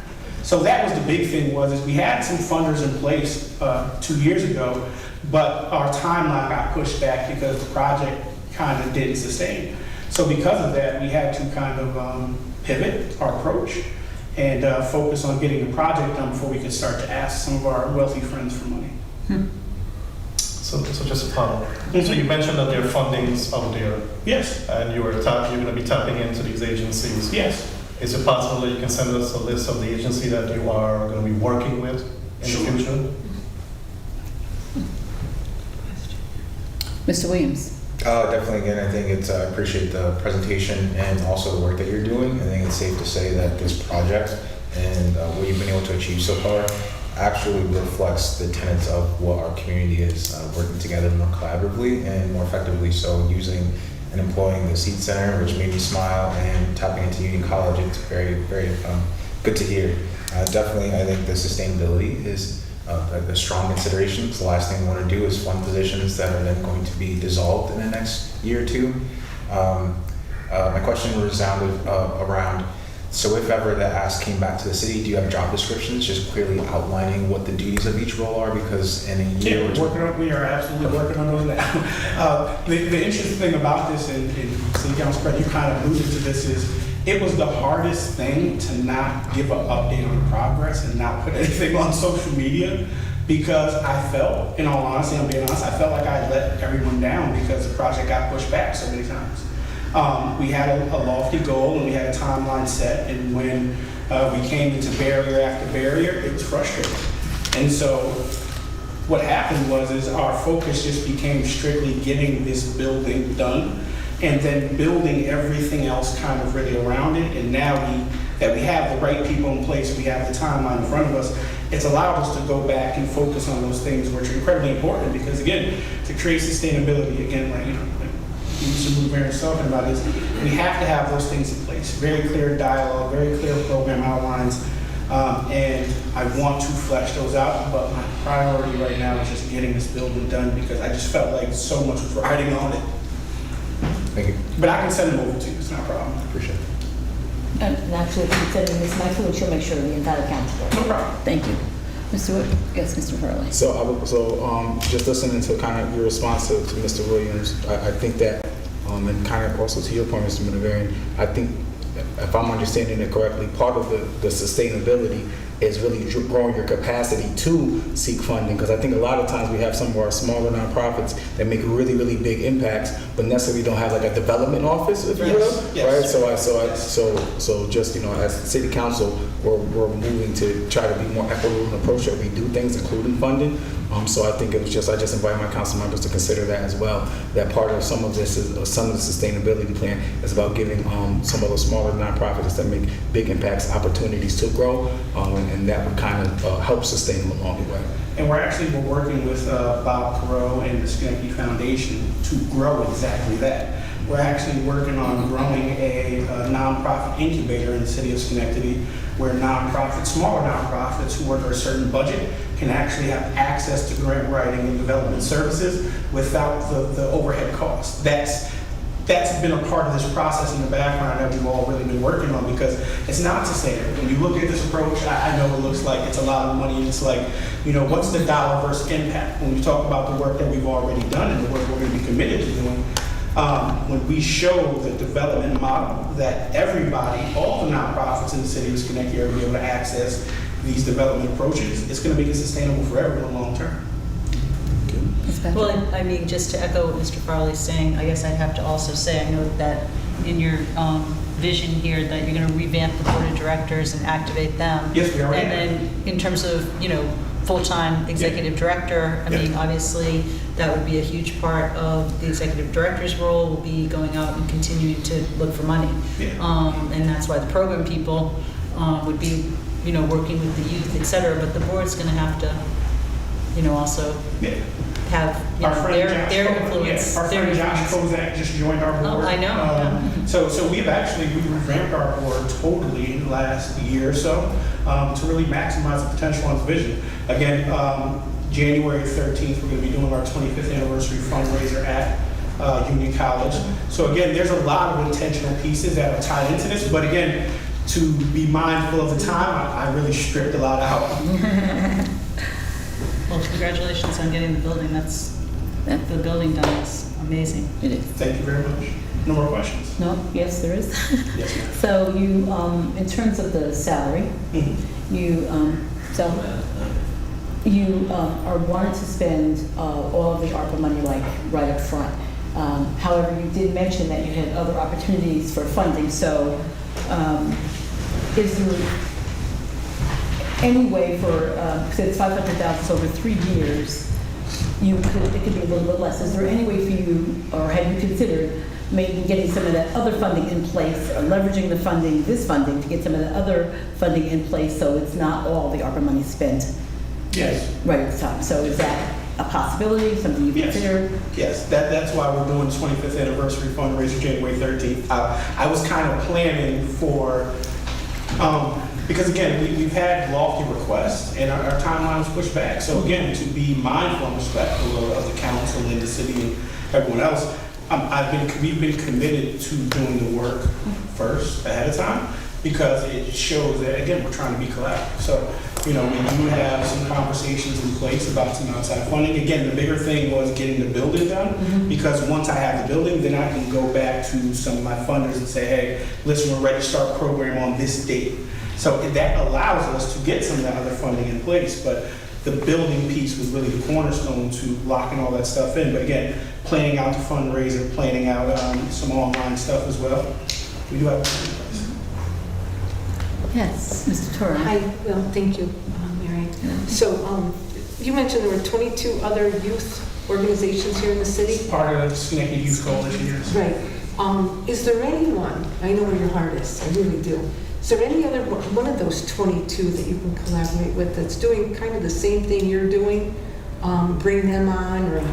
So that was the big thing is we had some funders in place 2 years ago, but our timeline got pushed back because the project kind of didn't sustain. So because of that, we had to kind of pivot our approach and focus on getting the project done before we could start to ask some of our wealthy friends for money. So just a follow-up. So you mentioned that there are fundings out there. Yes. And you're going to be tapping into these agencies. Yes. Is it possible that you can send us a list of the agency that you are going to be working with in the future? Mr. Williams? Definitely, again, I think I appreciate the presentation and also the work that you're doing. I think it's safe to say that this project and what you've been able to achieve so far actually reflects the tenets of what our community is, working together more collaboratively and more effectively. So using and employing the Seed Center, which made me smile, and tapping into Union College, it's very, very good to hear. Definitely, I think the sustainability is a strong consideration. So the last thing we want to do is fund positions that are then going to be dissolved in the next year or two. My question resounded around, so if ever the ask came back to the city, do you have job descriptions just clearly outlining what the duties of each role are? Because in a year we are absolutely working on those now. The interesting thing about this, and City Council, you kind of alluded to this, is It was the hardest thing to not give an update on the progress and not put anything on social media, because I felt, in all honesty, I'm being honest, I felt like I let everyone down because the project got pushed back so many times. We had a lofty goal and we had a timeline set, and when we came into barrier after barrier, it was frustrating. And so what happened is our focus just became strictly getting this building done and then building everything else kind of really around it. And now that we have the right people in place, we have the timeline in front of us, it's allowed us to go back and focus on those things which are incredibly important, because again, to create sustainability, again, like Mr. Blueberry is talking about, is we have to have those things in place. Very clear dialogue, very clear program outlines, and I want to flesh those out, but my priority right now is just getting this building done, because I just felt like so much was riding on it. Thank you. But I can send them over to you, it's not a problem. Appreciate it. And actually, if you send Ms. Michael, she'll make sure the entire council. No problem. Thank you. Mr. Wood? Yes, Mr. Hurley. So just listening to kind of your response to Mr. Williams, I think that, and kind of also to your point, Mr. Minavarian, I think, if I'm understanding it correctly, part of the sustainability is really growing your capacity to seek funding, because I think a lot of times we have some of our smaller nonprofits that make really, really big impacts, but necessarily don't have like a development office, if you will, Yes. right? So just, as city council, we're moving to try to be more equitable in the approach that we do things, including funding. So I think I just invite my council members to consider that as well. That part of some of this is some of the sustainability plan is about giving some of those smaller nonprofits that make big impacts opportunities to grow, and that would kind of help sustain them along the way. And we're working with Bob Perot and the Schenectady Foundation to grow exactly that. We're actually working on growing a nonprofit incubator in the city of Schenectady, where smaller nonprofits who work for a certain budget can actually have access to grant writing and development services without the overhead costs. That's been a part of this process in the background that we've all really been working on, because it's not sustainable. When you look at this approach, I know it looks like it's a lot of money, and it's like, what's the dollar versus impact? When we talk about the work that we've already done and the work we're going to be committed to doing, when we show the development model that everybody, all the nonprofits in the city of Schenectady are going to be able to access these development approaches, it's going to make it sustainable for everyone long term. Well, I mean, just to echo what Mr. Farley's saying, I guess I'd have to also say, I know that in your vision here that you're going to revamp the board of directors and activate them. Yes, we already And then in terms of, full-time executive director, I mean, obviously, that would be a huge part of the executive director's role, will be going out and continuing to look for money. And that's why the program people would be, working with the youth, et cetera, but the board's going to have to, also have their influence. Our friend Josh Kozak just joined our board. Oh, I know. So we've revamped our board totally in the last year or so to really maximize the potential on the vision. Again, January 13th, we're going to be doing our 25th anniversary fundraiser at Union College. So again, there's a lot of intentional pieces that are tied into this, but again, to be mindful of the time, I really stripped a lot out. Well, congratulations on getting the building. The building done is amazing. It is. Thank you very much. No more questions? No? Yes, there is. Yes, ma'am. So you, in terms of the salary, you are wanting to spend all of the ARPA money right up front. However, you did mention that you had other opportunities for funding. So is there any way for, since 500,000 over 3 years, it could be a little bit less. Is there any way for you, or have you considered maybe getting some of that other funding in place, or leveraging this funding to get some of the other funding in place so it's not all the ARPA money spent Yes. right at the time? So is that a possibility, something you've considered? Yes, that's why we're doing the 25th anniversary fundraiser January 13th. I was kind of planning for, because again, we've had lofty requests and our timeline was pushed back. So again, to be mindful and respectful of the council and the city and everyone else, we've been committed to doing the work first ahead of time, because it shows that, again, we're trying to be collaborative. So We do have some conversations in place about some outside funding. Again, the bigger thing was getting the building done, because once I have the building, then I can go back to some of my funders and say, hey, listen, we're ready to start a program on this date. So that allows us to get some of that other funding in place, but the building piece was really the cornerstone to locking all that stuff in. But again, planning out the fundraiser, planning out some online stuff as well. We do have a plan in place. Yes, Mr. Torres. Hi, well, thank you, Mary. So, you mentioned there were 22 other youth organizations here in the city? Part of the Schenectady Youth Coalition, yes. Right. Is there anyone, I know where your heart is, I really do. Is there any other one of those 22 that you can collaborate with that's doing kind of the same thing you're doing? Bring them on, or, you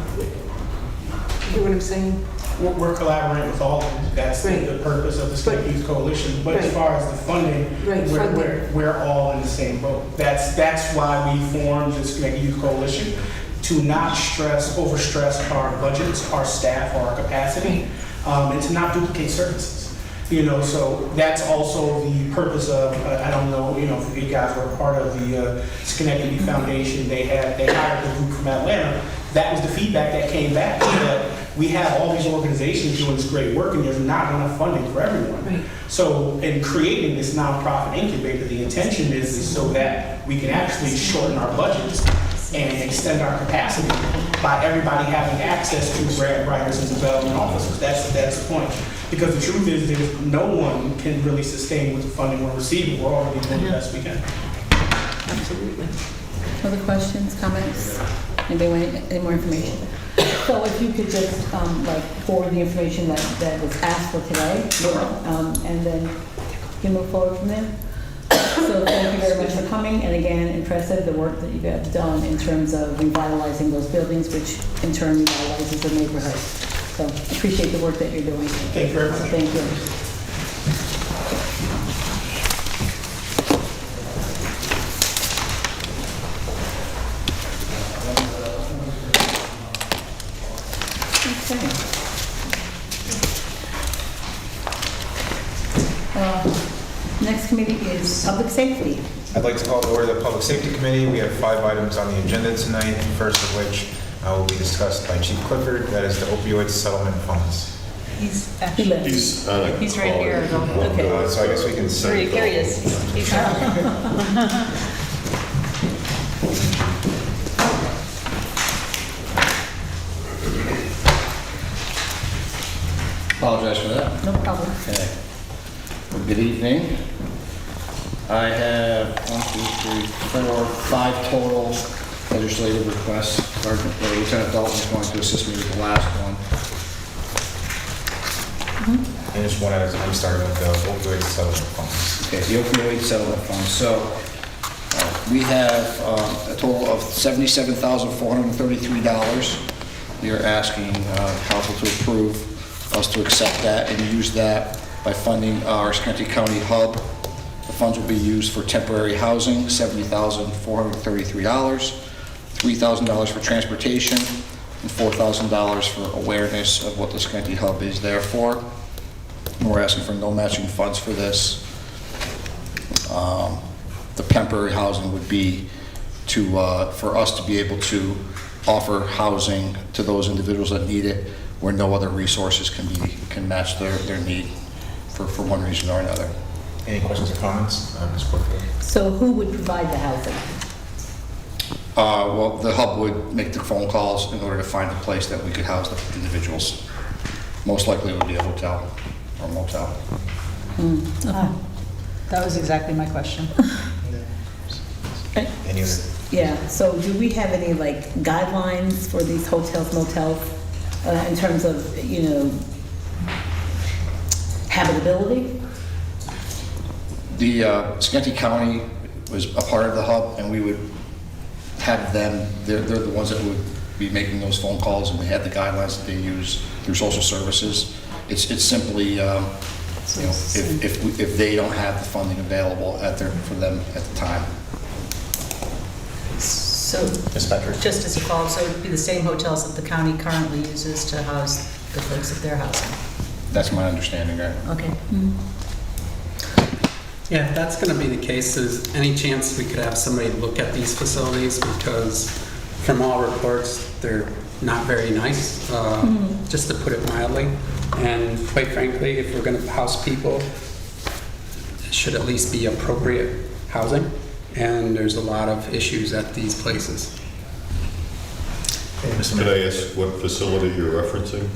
hear what I'm saying? We're collaborating with all of them. That's Right. the purpose of the State Youth Coalition. But as Right. far as the funding, Right, funding. we're all in the same boat. That's why we formed the State Youth Coalition, to not overstress our budgets, our staff, or our capacity, and to not duplicate services. So that's also the purpose of, I don't know, if you guys were part of the Schenectady Foundation, they hired the group from Atlanta. That was the feedback that came back, that we have all these organizations doing this great work and there's not enough funding for everyone. Right. So in creating this nonprofit incubator, the intention is so that we can actually shorten our budgets and extend our capacity by everybody having access to grant writers and development officers. That's the point. Because the truth is, no one can really sustain with the funding we're receiving. We're already doing the best we can. Absolutely. Other questions, comments? Anybody want any more information? So if you could just forward the information that was asked for today, and then you can move forward from there. So thank you very much for coming, and again, impressive the work that you have done in terms of revitalizing those buildings, which in turn revitalizes the neighborhood. So appreciate the work that you're doing. Thank you very much. Thank you. Okay. Next committee is public safety. I'd like to call to order the Public Safety Committee. We have 5 items on the agenda tonight, first of which will be discussed by Chief Clifford. That is the opioid settlement funds. He's He actually, left. He's on a He's right call. here. Okay. So I guess we can say. here he is. He's Apologize for that. No problem. Okay. Well, good evening. I have 5 total legislative requests. Lieutenant Dalton is going to assist me with the last one. And just one at a time, starting with the opioid settlement funds. Okay, the opioid settlement fund. So we have a total of $77,433. We are asking council to approve us to accept that and use that by funding our Schenectady County hub. The funds will be used for temporary housing, $70,433, $3,000 for transportation, and $4,000 for awareness of what the Schenectady hub is there for. And we're asking for no matching funds for this. The temporary housing would be for us to be able to offer housing to those individuals that need it, where no other resources can match their need for one reason or another. Any questions or comments? Ms. Clifford? So who would provide the housing? Well, the hub would make the phone calls in order to find a place that we could house the individuals. Most likely it would be a hotel or motel. Okay. That was exactly my question. Any other? Yeah, so do we have any guidelines for these hotels, motels, in terms of, habitability? The Schenectady County was a part of the hub, and we would have them, they're the ones that would be making those phone calls, and they had the guidelines that they use through social services. It's simply, if they don't have the funding available for them at the time. So, Ms. Patrick? just as a follow-up, so it would be the same hotels that the county currently uses to house the folks at their housing? That's my understanding, right? Okay. Yeah, if that's going to be the case, is any chance we could have somebody look at these facilities? Because from all reports, they're not very nice, just to put it mildly. And quite frankly, if we're going to house people, it should at least be appropriate housing. And there's a lot of issues at these places. Could I ask what facility you're referencing?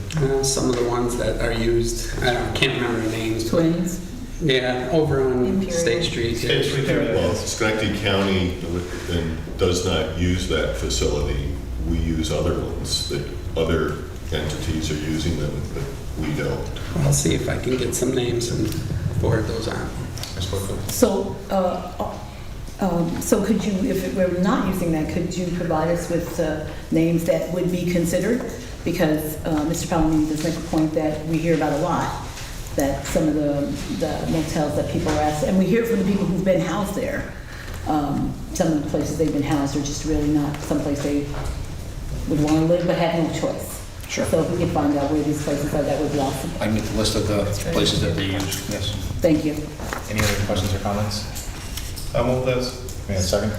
Some of the ones that are used, can't remember the names. Twins. Yeah, over on Imperial. State Street. State Street area. Well, Schenectady County does not use that facility. We use other ones, that other entities are using them, but we don't. I'll see if I can get some names and forward those on. So, so could you, if we're not using that, could you provide us with names that would be considered? Because Mr. Palomini does make a point that we hear about a lot, that some of the motels that people are asked, and we hear from the people who've been housed there. Some of the places they've been housed are just really not someplace they would want to live, but have no choice. Sure. So if we could find out where these places are, that would be awesome. I can get the list of the places that they use, yes. Thank you. Any other questions or comments? I move this. May I have a second?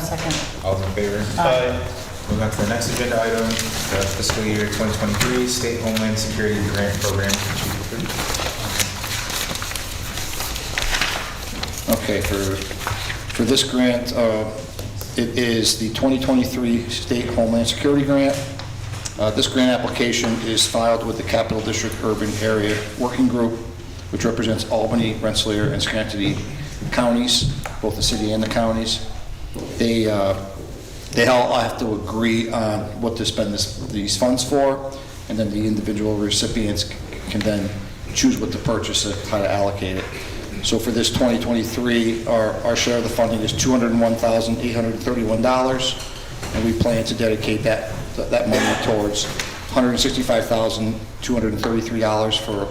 Second. All those in favor? Aye. Moving on to the next agenda item, the fiscal year 2023 State Homeland Security Grant Program. Okay, for this grant, it is the 2023 State Homeland Security Grant. This grant application is filed with the Capital District Urban Area Working Group, which represents Albany, Rensselaer, and Schenectady counties, both the city and the counties. They all have to agree on what to spend these funds for, and then the individual recipients can then choose what to purchase and how to allocate it. So for this 2023, our share of the funding is $201,831, and we plan to dedicate that money towards $165,233 for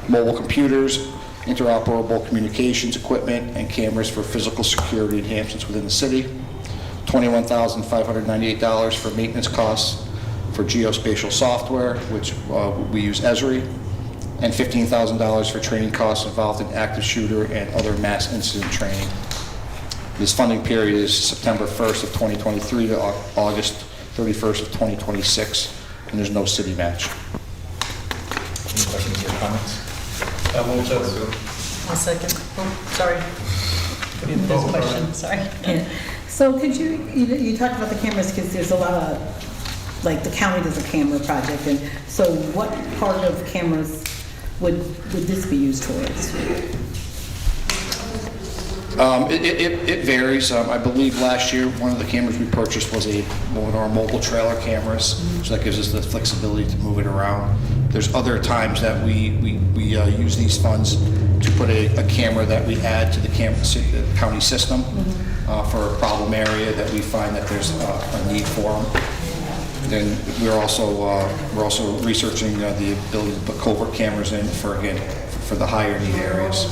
mobile computers, interoperable communications equipment, and cameras for physical security enhancements within the city, $21,598 for maintenance costs for geospatial software, which we use Esri, and $15,000 for training costs involved in active shooter and other mass incident training. This funding period is September 1st of 2023 to August 31st of 2026, and there's no city match. Any questions or comments? I move this. A second. Oh, sorry. There's a question, sorry. Yeah. So could you talked about the cameras, because there's a lot of, like, the county does a camera project, and so what part of cameras would this be used towards? It varies. I believe last year, one of the cameras we purchased was one of our mobile trailer cameras, so that gives us the flexibility to move it around. There's other times that we use these funds to put a camera that we add to the county system for a problem area that we find that there's a need for them. Then we're also researching the ability to put covert cameras in for the higher need areas.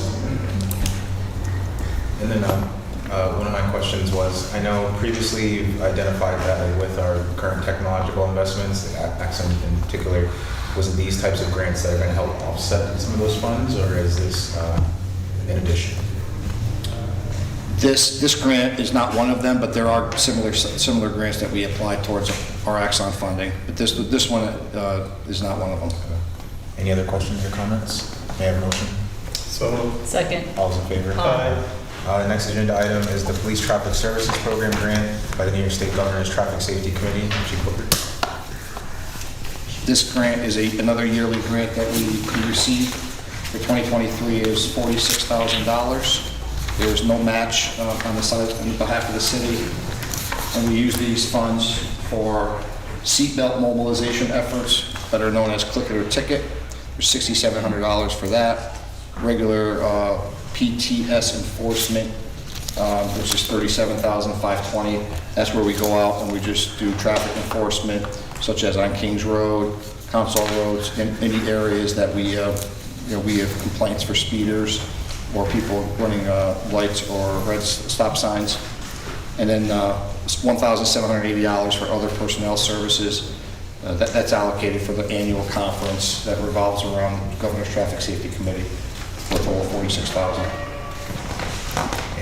And then one of my questions was, I know previously you've identified that with our current technological investments, Axon in particular, was it these types of grants that are going to help offset some of those funds, or is this in addition? This grant is not one of them, but there are similar grants that we apply towards our Axon funding. But this one is not one of them. Any other questions or comments? May I have a motion? So moved. Second. All those in favor? Aye. The next agenda item is the Police Traffic Services Program Grant by the New York State Governor's Traffic Safety Committee. Chief Booker. This grant is another yearly grant that we received for 2023 is $46,000. There's no match on behalf of the city, and we use these funds for seatbelt mobilization efforts that are known as Click It or Ticket. There's $6,700 for that. Regular PTS enforcement, which is $37,520. That's where we go out and we just do traffic enforcement, such as on Kings Road, Council Roads, in any areas that we have complaints for speeders or people running lights or red stop signs. And then $1,780 for other personnel services. That's allocated for the annual conference that revolves around Governor's Traffic Safety Committee for a total of $46,000.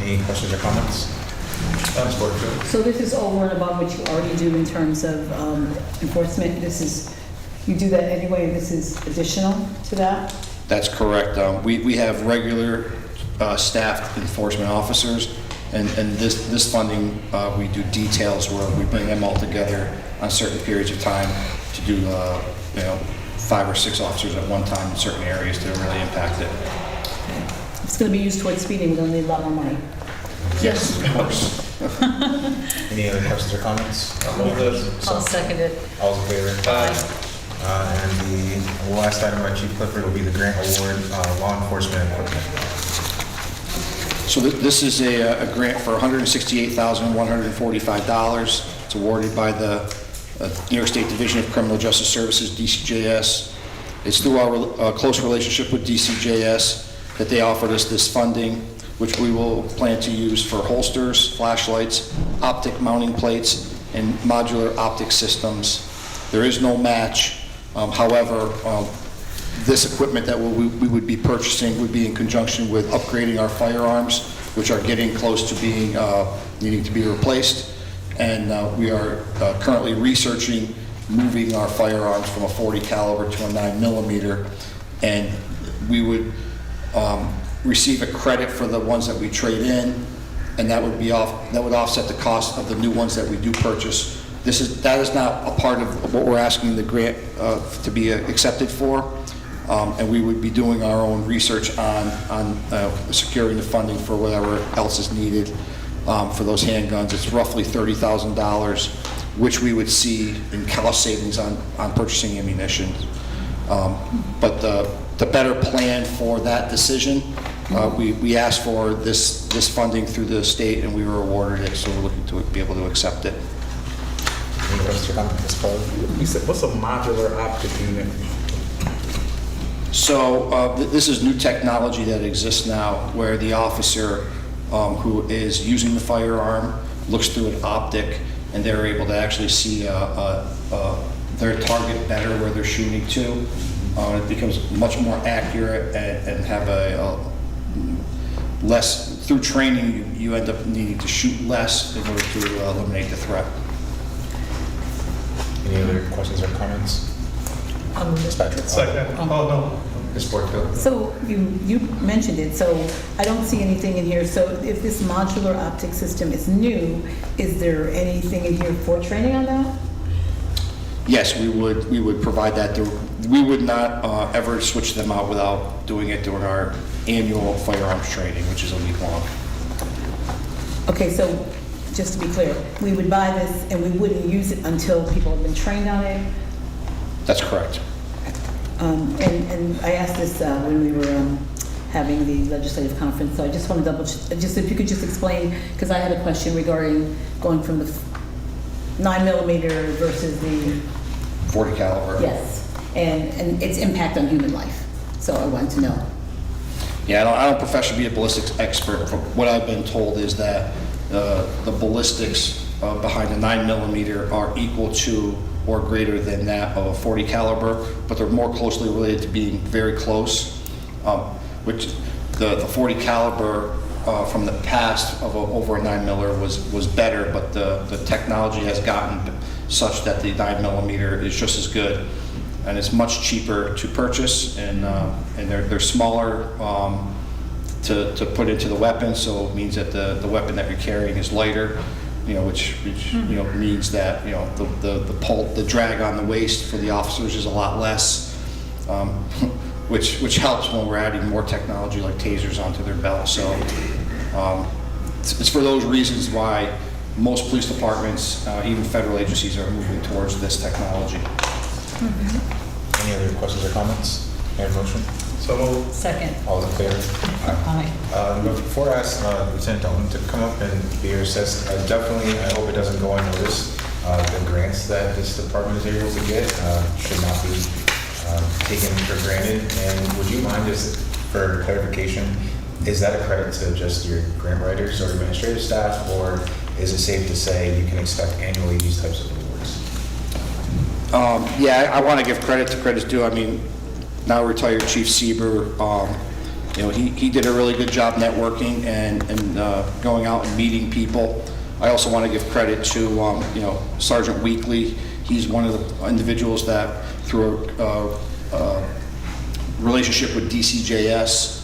Any questions or comments? Ms. Porterfield? So this is over and above what you already do in terms of enforcement? You do that anyway, this is additional to that? That's correct. We have regular staffed enforcement officers, and this funding, we do details where we bring them all together on certain periods of time to do, 5 or 6 officers at one time in certain areas to really impact it. It's going to be used towards speeding, we're going to need a lot more money. Yes, of course. Any other questions or comments? I'll second it. All's in favor? And the last item by Chief Clifford will be the grant award, law enforcement equipment. So this is a grant for $168,145. It's awarded by the New York State Division of Criminal Justice Services, DCJS. It's through our close relationship with DCJS that they offered us this funding, which we will plan to use for holsters, flashlights, optic mounting plates, and modular optic systems. There is no match. However, this equipment that we would be purchasing would be in conjunction with upgrading our firearms, which are getting close to being needing to be replaced. And we are currently researching moving our firearms from a 40 caliber to a 9mm, and we would receive a credit for the ones that we trade in, and that would offset the cost of the new ones that we do purchase. That is not a part of what we're asking the grant to be accepted for, and we would be doing our own research on securing the funding for whatever else is needed for those handguns. It's roughly $30,000, which we would see in cost savings on purchasing ammunition. But the better plan for that decision, we asked for this funding through the state, and we were awarded it, so we're looking to be able to accept it. Any questions or comments, Ms. Poe? You said, what's a modular optic unit? So this is new technology that exists now, where the officer who is using the firearm looks through an optic, and they're able to actually see their target better where they're shooting to. It becomes much more accurate and have a less, through training, you end up needing to shoot less in order to eliminate the threat. Any other questions or comments? Ms. Patrick? Second. Oh, no. Ms. Porterfield? So you mentioned it, so I don't see anything in here. So if this modular optic system is new, is there anything in here for training on that? Yes, we would provide that. We would not ever switch them out without doing it during our annual firearms training, which is a week long. Okay, so just to be clear, we would buy this and we wouldn't use it until people have been trained on it? That's correct. And I asked this when we were having the legislative conference, so I just want to just if you could just explain, because I had a question regarding going from the 9mm versus the 40 caliber. Yes, and its impact on human life. So I wanted to know. Yeah, I don't professionally be a ballistics expert. From what I've been told is that the ballistics behind the 9mm are equal to or greater than that of a 40 caliber, but they're more closely related to being very close. Which the 40 caliber from the past of over a 9mm was better, but the technology has gotten such that the 9mm is just as good, and it's much cheaper to purchase, and they're smaller to put into the weapon, so it means that the weapon that you're carrying is lighter, which means that the drag on the waist for the officers is a lot less, which helps when we're adding more technology like tasers onto their belt. So it's for those reasons why most police departments, even federal agencies, are moving towards this technology. Any other questions or comments? Any motion? So moved. Second. All in favor? Aye. Before I ask Lieutenant Dalton to come up and be assessed, definitely, I hope it doesn't go unnoticed. The grants that this department is able to get should not be taken for granted. And would you mind, just for clarification, is that a credit to just your grant writers or administrative staff, or is it safe to say you can expect annually these types of awards? Yeah, I want to give credit to credit's due. I mean, now retired Chief Sieber he did a really good job networking and going out and meeting people. I also want to give credit to, Sergeant Weekly. He's one of the individuals that, through a relationship with DCJS,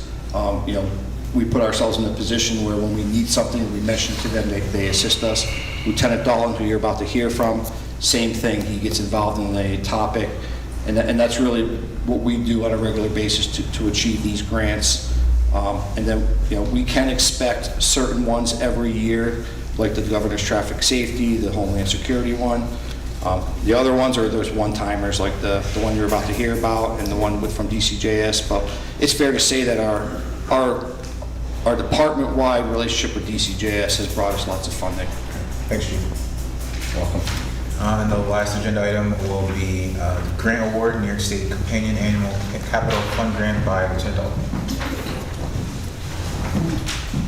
we put ourselves in a position where when we need something, we mention it to them, they assist us. Lieutenant Dolan, who you're about to hear from, same thing. He gets involved in the topic, and that's really what we do on a regular basis to achieve these grants. And then, we can expect certain ones every year, like the Governor's Traffic Safety, the Homeland Security one. The other ones are there's one-timers, like the one you're about to hear about and the one from DCJS. But it's fair to say that our department-wide relationship with DCJS has brought us lots of funding. Thanks, Chief. Welcome. And the last agenda item will be grant award, New York State Companion Animal Capital Fund grant by Lieutenant Dalton.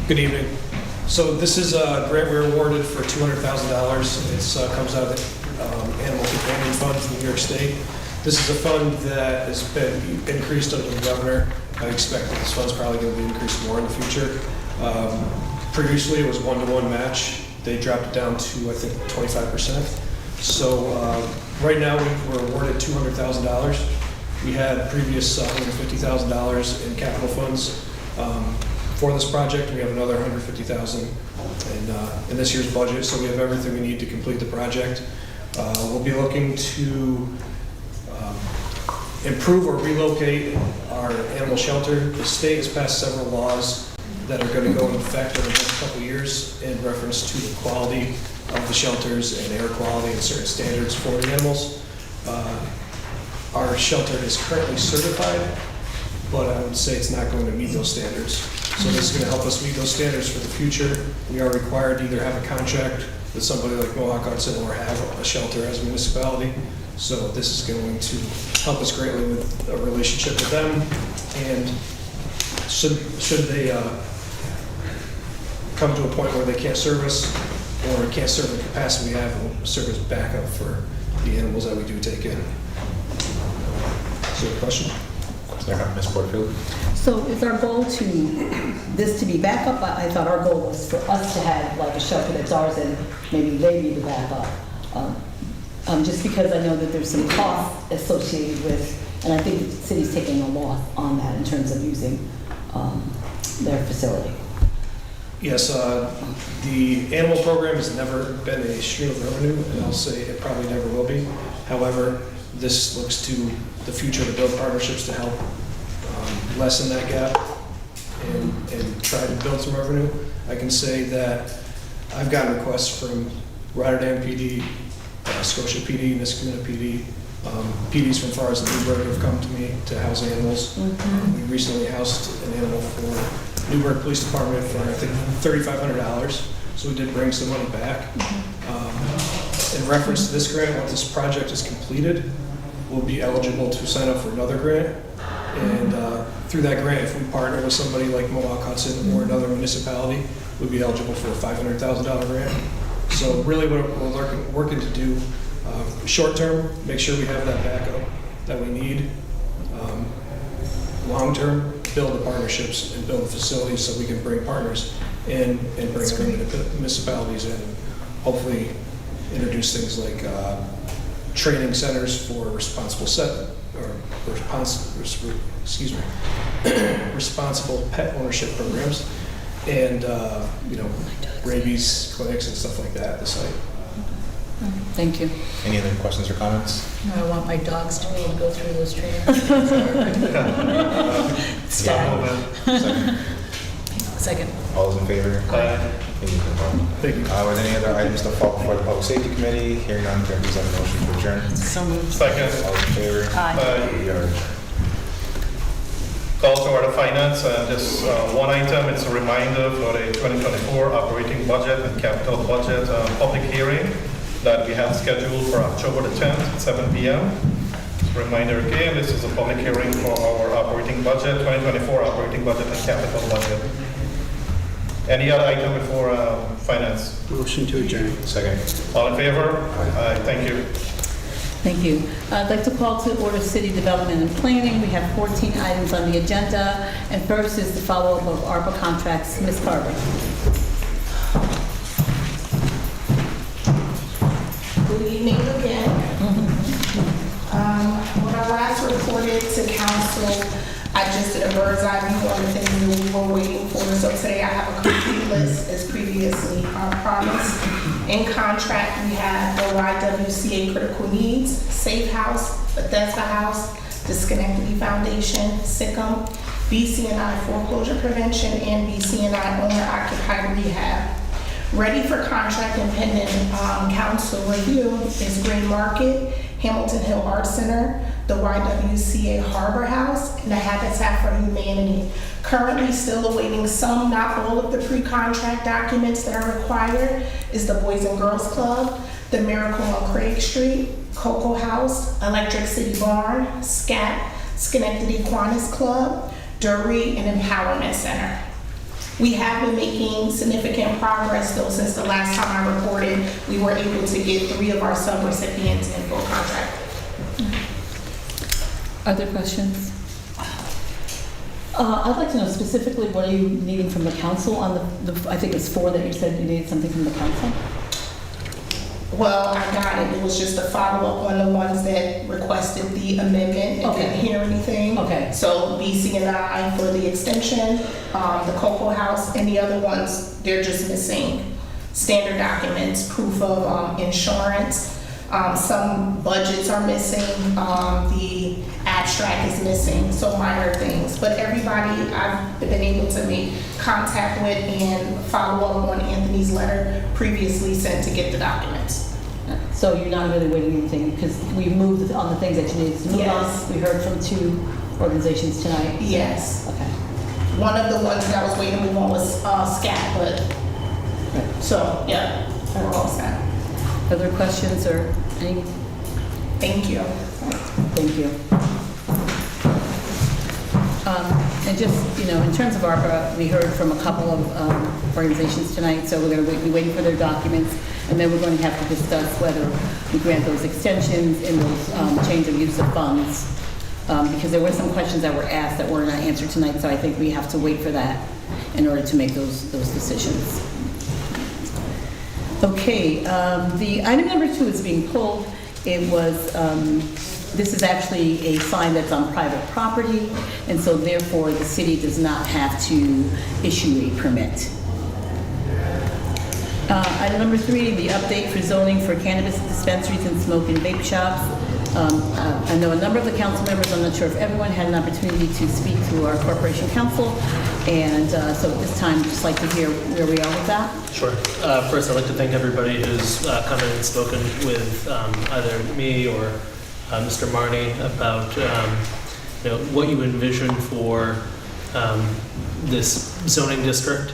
Good evening. So this is a grant we were awarded for $200,000. It comes out of the Animal Companion Fund from New York State. This is a fund that has been increased under the governor. I expect that this fund's probably going to be increased more in the future. Previously, it was 1-to-1 match. They dropped it down to, I think, 25%. So right now, we were awarded $200,000. We had previous $150,000 in capital funds for this project. We have another $150,000 in this year's budget, so we have everything we need to complete the project. We'll be looking to improve or relocate our animal shelter. The state has passed several laws that are going to go into effect over the next couple of years in reference to the quality of the shelters and air quality and certain standards for the animals. Our shelter is currently certified, but I would say it's not going to meet those standards. So this is going to help us meet those standards for the future. We are required to either have a contract with somebody like Mohawk Hudson or have a shelter as a municipality. So this is going to help us greatly with a relationship with them. And should they come to a point where they can't serve us or can't serve the capacity we have, it will serve as backup for the animals that we do take in. Is there a question? Ms. Porterfield? So is our goal this to be backup? I thought our goal was for us to have like a shelter that's ours and maybe they be the backup. Just because I know that there's some costs associated with, and I think the city's taking a loss on that in terms of using their facility. Yes, the animal program has never been a stream of revenue, and I'll say it probably never will be. However, this looks to the future to build partnerships to help lessen that gap and try to build some revenue. I can say that I've gotten requests from Rotterdam PD, Scotia PD, Niskuna PD, PDs from far as Newburgh have come to me to house animals. We recently housed an animal for Newburgh Police Department for I think $3,500, so we did bring some money back. In reference to this grant, once this project is completed, we'll be eligible to sign up for another grant. And through that grant, if we partner with somebody like Mohawk Hudson or another municipality, we'll be eligible for a $500,000 grant. So really what we're working to do, short term, make sure we have that backup that we need. Long term, build the partnerships and build the facilities so we can bring partners in and bring other municipalities in and hopefully introduce things like training centers for responsible responsible pet ownership programs and rabies clinics and stuff like that at the site. Thank you. Any other questions or comments? I want my dogs to be able to go through those trainings. Second. All those in favor? Aye. Thank you. Are there any other items to fall before the Public Safety Committee? Hearing none, can I please have a motion to adjourn? So moved. Second. All those in favor? Aye. We are Call to order finance, just one item, it's a reminder for the 2024 operating budget and capital budget public hearing that we have scheduled for October the 10th at 7 p.m. Reminder again, this is a public hearing for our operating budget, 2024 operating budget and capital budget. Any other item before finance? Motion to adjourn. second. All in favor? Aye. Thank you. Thank you. I'd like to call to order City Development and Planning. We have 14 items on the agenda, and first is the follow-up of ARPA contracts. Ms. Carver. Good evening again. When I last reported to council, I just did a bird's eye view on the things that we were waiting for. So today I have a complete list as previously promised. In contract, we have the YWCA Critical Needs, Safe House, Bethesda House, the Schenectady Foundation, SICM, BCNI Foreclosure Prevention, and BCNI Owner Occupied Rehab. Ready for contract and pending council review is Green Market, Hamilton Hill Art Center, the YWCA Harbor House, and the Habitat for Humanity. Currently still awaiting some, not all of the pre-contract documents that are required is the Boys and Girls Club, the Miracle on Craig Street, Cocoa House, Electric City Barn, SCAT, Schenectady Kiwanis Club, Dury, and Empowerment Center. We have been making significant progress though since the last time I reported. We were able to get 3 of our sub-recipients in full contract. Other questions? I'd like to know specifically what are you needing from the council on the I think it's 4 that you said you needed something from the council? Well, I got it. It was just a follow-up on the ones that requested the amendment and didn't hear anything. Okay. So BCNI for the extension, the Cocoa House, and the other ones, they're just missing standard documents, proof of insurance. Some budgets are missing. The abstract is missing, so minor things. But everybody I've been able to make contact with and follow up on Anthony's letter previously sent to get the documents. So you're not really waiting anything because we moved on the things that you needed to move Yes. on. We heard from 2 organizations tonight. Yes. Okay. One of the ones that I was waiting to move on was SCAT, but, so, yeah, we're all set. Other questions or any? Thank you. Thank you. And just, in terms of ARPA, we heard from a couple of organizations tonight, so we're going to be waiting for their documents, and then we're going to have to discuss whether we grant those extensions and those change of use of funds, because there were some questions that were asked that were not answered tonight, so I think we have to wait for that in order to make those decisions. Okay, the item number 2 is being pulled. It was, this is actually a sign that's on private property, and so therefore the city does not have to issue a permit. Item number 3, the update for zoning for cannabis dispensaries and smoke and vape shops. I know a number of the council members, I'm not sure if everyone had an opportunity to speak to our corporation council, and so at this time, I'd just like to hear where we are with that. Sure. First, I'd like to thank everybody who's come in and spoken with either me or Mr. Marnie about what you envision for this zoning district.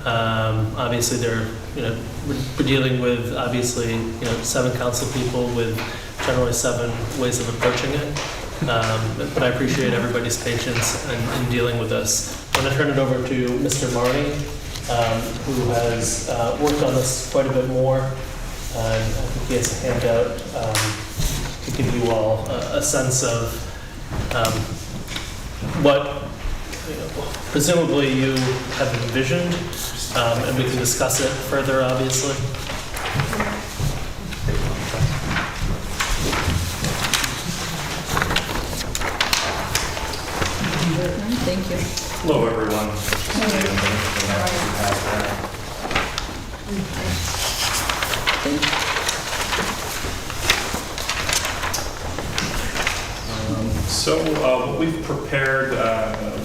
Obviously, we're dealing with 7 council people with generally 7 ways of approaching it. But I appreciate everybody's patience in dealing with this. I'm going to turn it over to Mr. Marnie, who has worked on this quite a bit more. I think he has a handout to give you all a sense of what presumably you have envisioned, and we can discuss it further, obviously. Thank you. Hello, everyone. So what we've prepared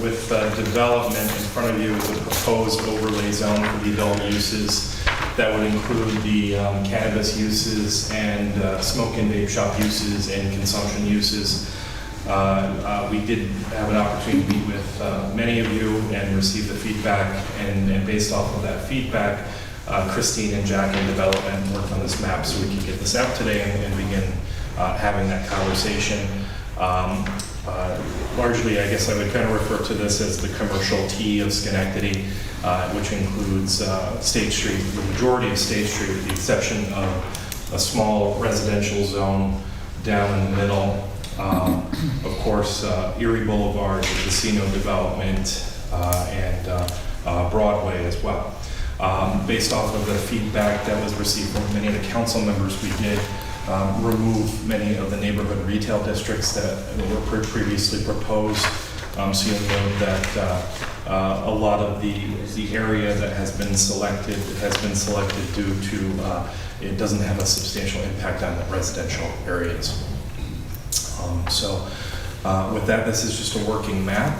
with development in front of you is a proposed overlay zone for the adult uses that would include the cannabis uses and smoke and vape shop uses and consumption uses. We did have an opportunity to meet with many of you and receive the feedback, and based off of that feedback, Christine and Jack in development worked on this map so we could get this out today and begin having that conversation. Largely, I guess I would kind of refer to this as the commercial T of Schenectady, which includes State Street, the majority of State Street, with the exception of a small residential zone down in the middle. Of course, Erie Boulevard, the casino development, and Broadway as well. Based off of the feedback that was received from many of the council members, we did remove many of the neighborhood retail districts that were previously proposed. So you'll note that a lot of the area that has been selected due to it doesn't have a substantial impact on the residential areas. With that, this is just a working map.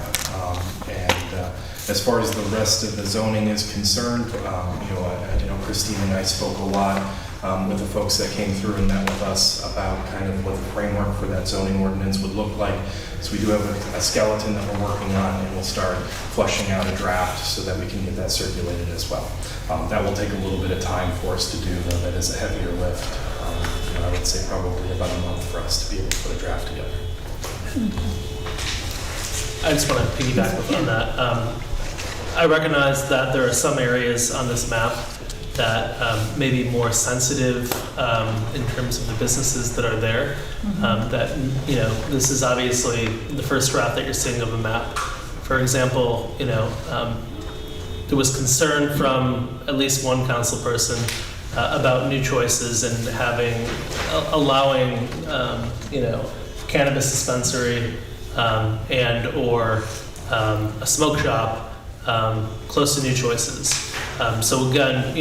As far as the rest of the zoning is concerned, I know Christine and I spoke a lot with the folks that came through and met with us about kind of what the framework for that zoning ordinance would look like. So we do have a skeleton that we're working on, and we'll start fleshing out a draft so that we can get that circulated as well. That will take a little bit of time for us to do, though that is a heavier lift. I would say probably about a month for us to be able to put a draft together. I just want to piggyback on that. I recognize that there are some areas on this map that may be more sensitive in terms of the businesses that are there. That, this is obviously the first draft that you're seeing of a map. For example, there was concern from at least one council person about new choices and allowing cannabis dispensary and or a smoke shop close to new choices. So again,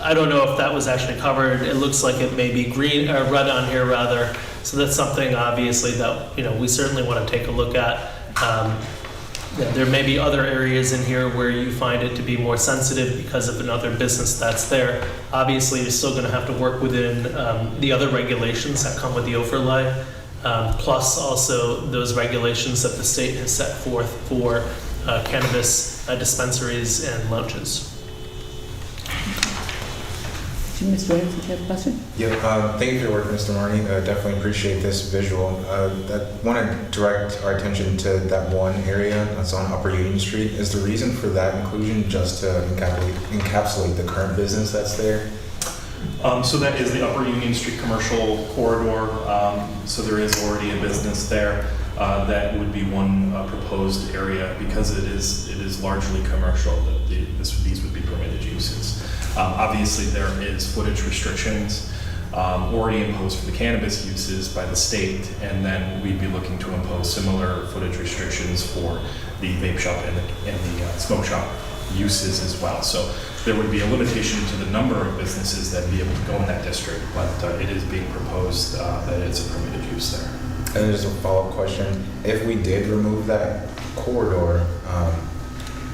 I don't know if that was actually covered. It looks like it may be green or red on here rather. So that's something obviously that we certainly want to take a look at. There may be other areas in here where you find it to be more sensitive because of another business that's there. Obviously, you're still going to have to work within the other regulations that come with the overlay, plus also those regulations that the state has set forth for cannabis dispensaries and lounges. Mr. Williams, do you have a question? Yeah, thank you for your work, Mr. Marnie. Definitely appreciate this visual. I want to direct our attention to that one area that's on Upper Union Street. Is the reason for that inclusion just to encapsulate the current business that's there? So that is the Upper Union Street commercial corridor. So there is already a business there. That would be one proposed area because it is largely commercial. These would be permitted uses. Obviously, there is footage restrictions already imposed for the cannabis uses by the state, and then we'd be looking to impose similar footage restrictions for the vape shop and the smoke shop uses as well. So there would be a limitation to the number of businesses that would be able to go in that district, but it is being proposed that it's a permitted use there. And there's a follow-up question. If we did remove that corridor,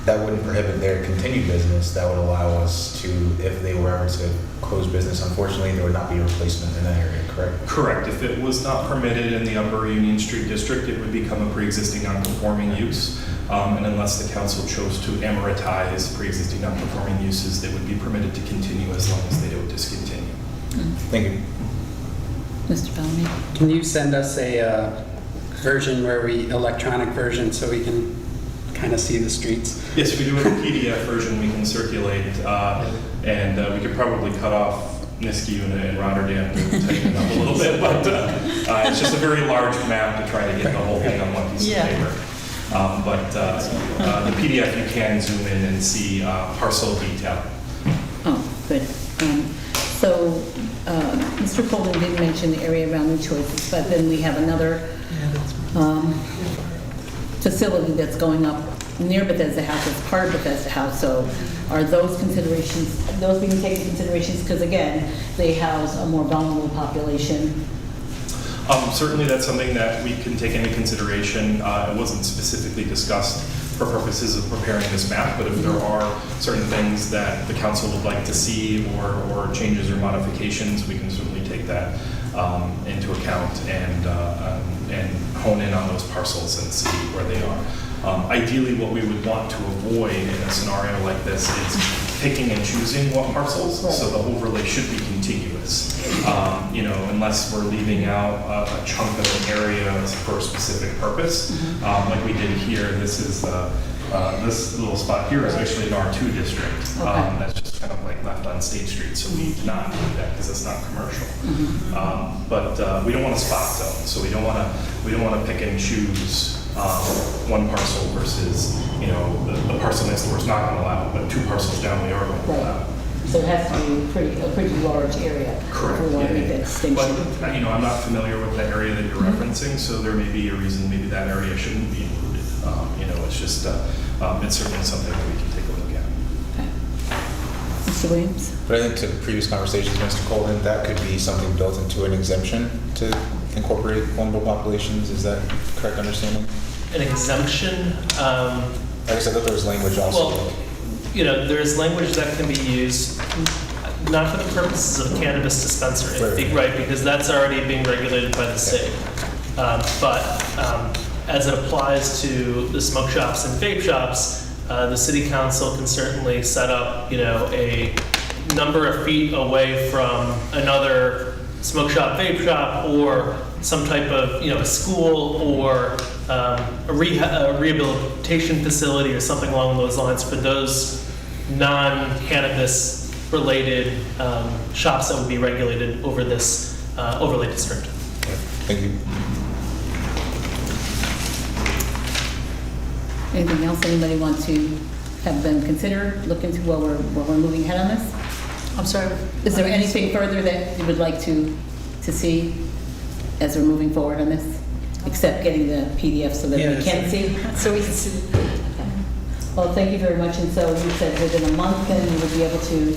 that wouldn't prohibit their continued business. That would allow us to, if they were ever to close business, unfortunately, there would not be a replacement in that area, correct? Correct. If it was not permitted in the Upper Union Street district, it would become a pre-existing non-conforming use. And unless the council chose to amortize pre-existing non-conforming uses, they would be permitted to continue as long as they don't discontinue. Thank you. Mr. Bellamy? Can you send us a version electronic version so we can kind of see the streets? Yes, we do have a PDF version we can circulate, and we could probably cut off Niskayuna and Rotterdam to tighten it up a little bit, but it's just a very large map to try to get the whole thing on one piece of paper. The PDF, you can zoom in and see parcel detail. Oh, good. So Mr. Colvin did mention the area around New Choices, but then we have another facility that's going up near Bethesda House, it's part of Bethesda House. So are those being taken into considerations? Because again, they house a more vulnerable population. Certainly that's something that we can take into consideration. It wasn't specifically discussed for purposes of preparing this map, but if there are certain things that the council would like to see or changes or modifications, we can certainly take that into account and hone in on those parcels and see where they are. Ideally, what we would want to avoid in a scenario like this is picking and choosing what parcels, so the overlay should be contiguous. Unless we're leaving out a chunk of an area for a specific purpose, like we did here. This is this little spot here is actually an R2 district. That's just kind of like left on State Street, so we did not do that because it's not commercial. But we don't want a spot zone, so we don't want to pick and choose one parcel versus, you know, the parcel next door is not going to allow, but 2 parcels down we are going to allow. So it has to be a pretty large area. Correct. If we want to make that distinction. But, you know, I'm not familiar with the area that you're referencing, so there may be a reason maybe that area shouldn't be included. You know, it's just, it's certainly something that we can take a look at. Mr. Williams? But I think to previous conversations, Mr. Colvin, that could be something built into an exemption to incorporate vulnerable populations. Is that correct understanding? An exemption, I guess I thought there was language also. well, you know, there's language that can be used, not for the purposes of cannabis dispensary, right? Because that's already being regulated by the state. But as it applies to the smoke shops and vape shops, the city council can certainly set up, you know, a number of feet away from another smoke shop, vape shop, or some type of, you know, a school or a rehabilitation facility or something along those lines for those non-cannabis related shops that would be regulated over this overlay district. Thank you. Anything else anybody want to have them consider, look into while we're moving ahead on this? I'm sorry. Is there anything further that you would like to see as we're moving forward on this? Except getting the PDF so that we can see? So we can see. Well, thank you very much. And so you said within a month, then you would be able to...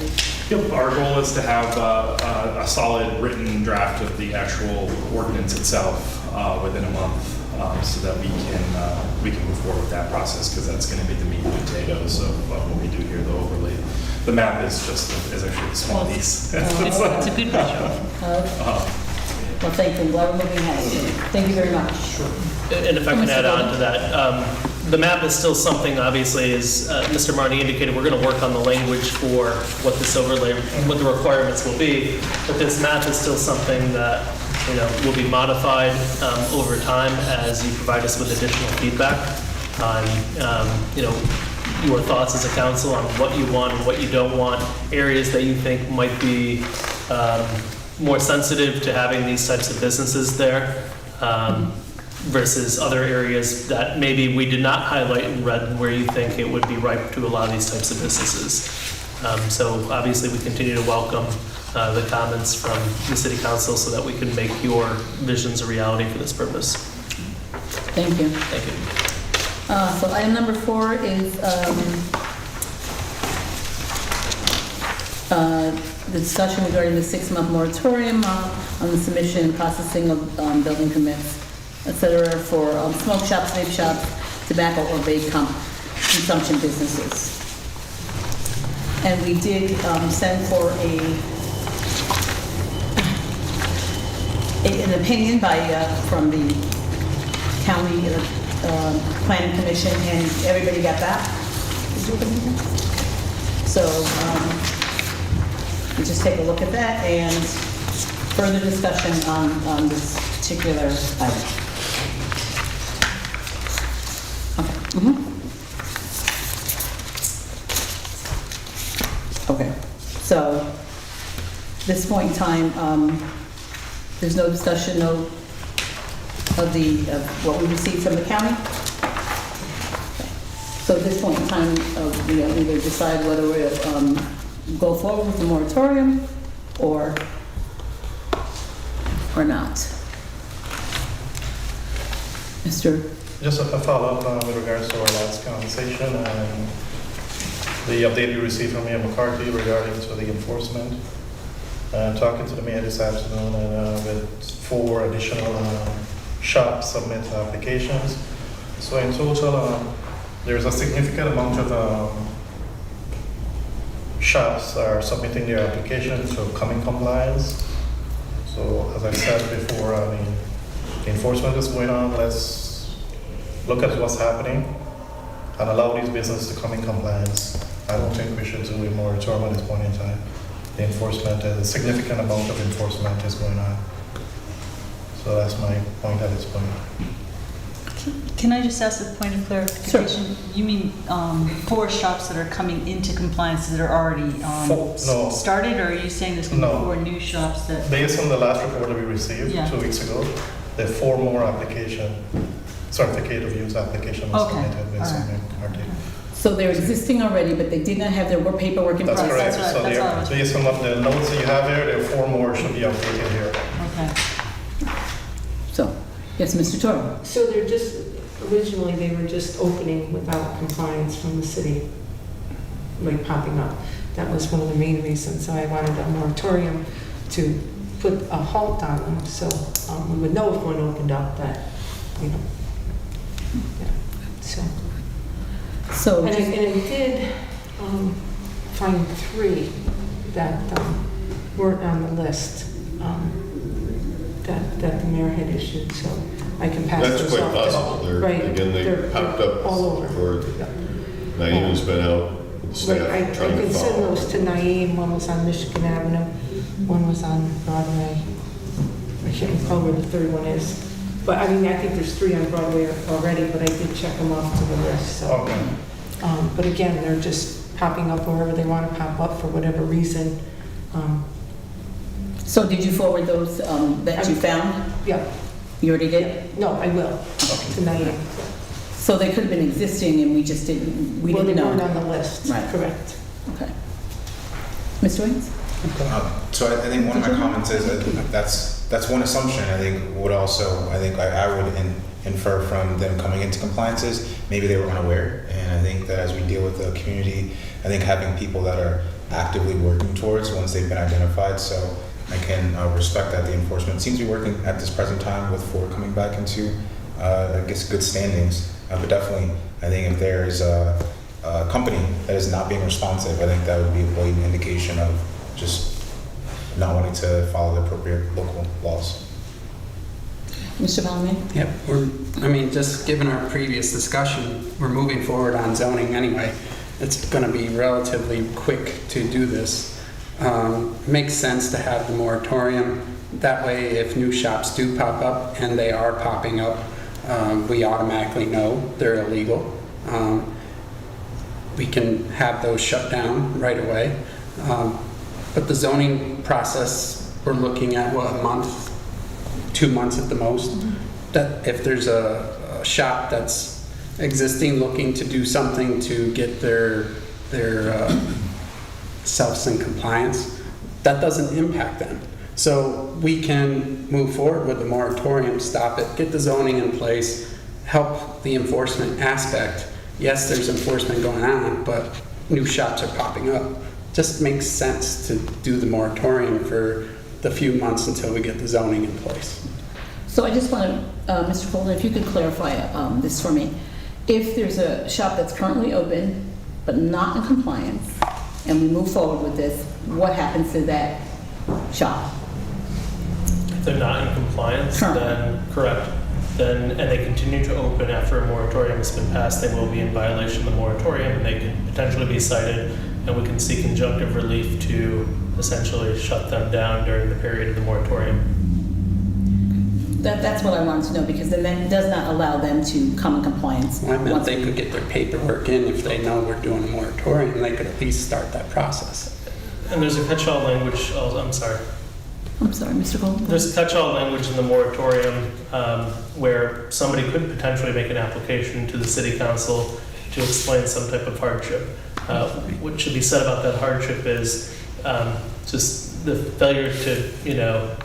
Yep, our goal is to have a solid written draft of the actual ordinance itself within a month, so that we can move forward with that process, because that's going to be the meat and potatoes of what we do here, the overlay. The map is actually a small piece. It's a good picture. Well, thank you. I'm glad we're moving ahead. Thank you very much. Sure. And if I can add on to that, the map is still something, obviously, as Mr. Marty indicated, we're going to work on the language for what this overlay, what the requirements will be. But this map is still something that, you know, will be modified over time as you provide us with additional feedback on, you know, your thoughts as a council on what you want and what you don't want, areas that you think might be more sensitive to having these types of businesses there, versus other areas that maybe we did not highlight in red where you think it would be ripe to allow these types of businesses. So obviously we continue to welcome the comments from the city council so that we can make your visions a reality for this purpose. Thank you. Thank you. So item number 4 is the discussion regarding the 6-month moratorium on the submission and processing of building permits, etc., for smoke shops, vape shops, tobacco or vape consumption businesses. And we did send for an opinion from the county planning commission, and everybody got that. So we just take a look at that and further discussion on this particular item. Okay. So this point in time, there's no discussion of what we received from the county. So at this point in time, we either decide whether we go forward with the moratorium or not. Mr. Just a follow-up with regards to our last conversation and the update you received from Mayor McCarthy regarding to the enforcement. Talking to the mayor this afternoon, and with 4 additional shops submit applications. So in total, there's a significant amount of shops are submitting their application to come in compliance. So as I said before, I mean, the enforcement is going on. Let's look at what's happening and allow these businesses to come in compliance. I don't think we should do a moratorium at this point in time. The enforcement, a significant amount of enforcement is going on. So that's my point at this point. Can I just ask a point of clarification? You mean 4 shops that are coming into compliance that are already No. started, or are you saying there's going to be No. 4 new shops that? Based on the last report that we received Yeah. 2 weeks ago, there are 4 more certificate of use application was Okay. submitted based on the RT. So they're existing already, but they did not have their work paperwork in That's process? correct. That's So what- that's all I was- based on what the notes that you have here, there are 4 more should be updated here. Okay. So, yes, Mr. Toro? So they're just, originally, they were just opening without compliance from the city, like popping up. That was one of the main reasons, so I wanted a moratorium to put a halt on them, so we would know if one opened up, but, you know. Yeah. So, So, and I did find 3 that weren't on the list that the mayor had issued, so I can pass That's those quite off. possible. They're, Right. again, they They're popped up all over. for, Yeah. Naeem's been out with the Right, I staff trying to can send follow. those to Naeem. One was on Michigan Avenue, one was on Broadway. I can't recall where the third one is. But I mean, I think there's 3 on Broadway already, but I did check them off to the list, so. Okay. But again, they're just popping up wherever they want to pop up for whatever reason. so did you forward those that you found? Yeah, You already did? no, I will, to Naeem. So they could have been existing and we just didn't, we Well, they didn't weren't know? on the list, Right. correct. Okay. Mr. Williams? So I think one of my comments is that's one assumption. I think would also, I think I would infer from them coming into compliance is maybe they were unaware. And I think that as we deal with the community, I think having people that are actively working towards once they've been identified. So I can respect that the enforcement seems to be working at this present time with 4 coming back into, I guess, good standings. But definitely, I think if there is a company that is not being responsive, I think that would be a blatant indication of just not wanting to follow the appropriate local laws. Mr. Bellamy? Yep, just given our previous discussion, we're moving forward on zoning anyway. It's going to be relatively quick to do this. Makes sense to have the moratorium. That way, if new shops do pop up, and they are popping up, we automatically know they're illegal. We can have those shut down right away. But the zoning process, we're looking at, what, a month, 2 months at the most? That if there's a shop that's existing, looking to do something to get their selves in compliance, that doesn't impact them. So we can move forward with the moratorium, stop it, get the zoning in place, help the enforcement aspect. Yes, there's enforcement going on, but new shops are popping up. Just makes sense to do the moratorium for the few months until we get the zoning in place. So I just want to, Mr. Folder, if you could clarify this for me. If there's a shop that's currently open but not in compliance, and we move forward with this, what happens to that shop? If they're not in compliance, then, correct, then, and they continue to open after a moratorium has been passed, they will be in violation of the moratorium, and they could potentially be cited, and we can seek conjunctive relief to essentially shut them down during the period of the moratorium. That's what I wanted to know, because then that does not allow them to come in compliance. I meant they could get their paperwork in if they know we're doing a moratorium, they could at least start that process. And there's a catch-all language, I'm sorry. I'm sorry, Mr. Golden? There's a catch-all language in the moratorium where somebody could potentially make an application to the city council to explain some type of hardship. What should be said about that hardship is just the failure to,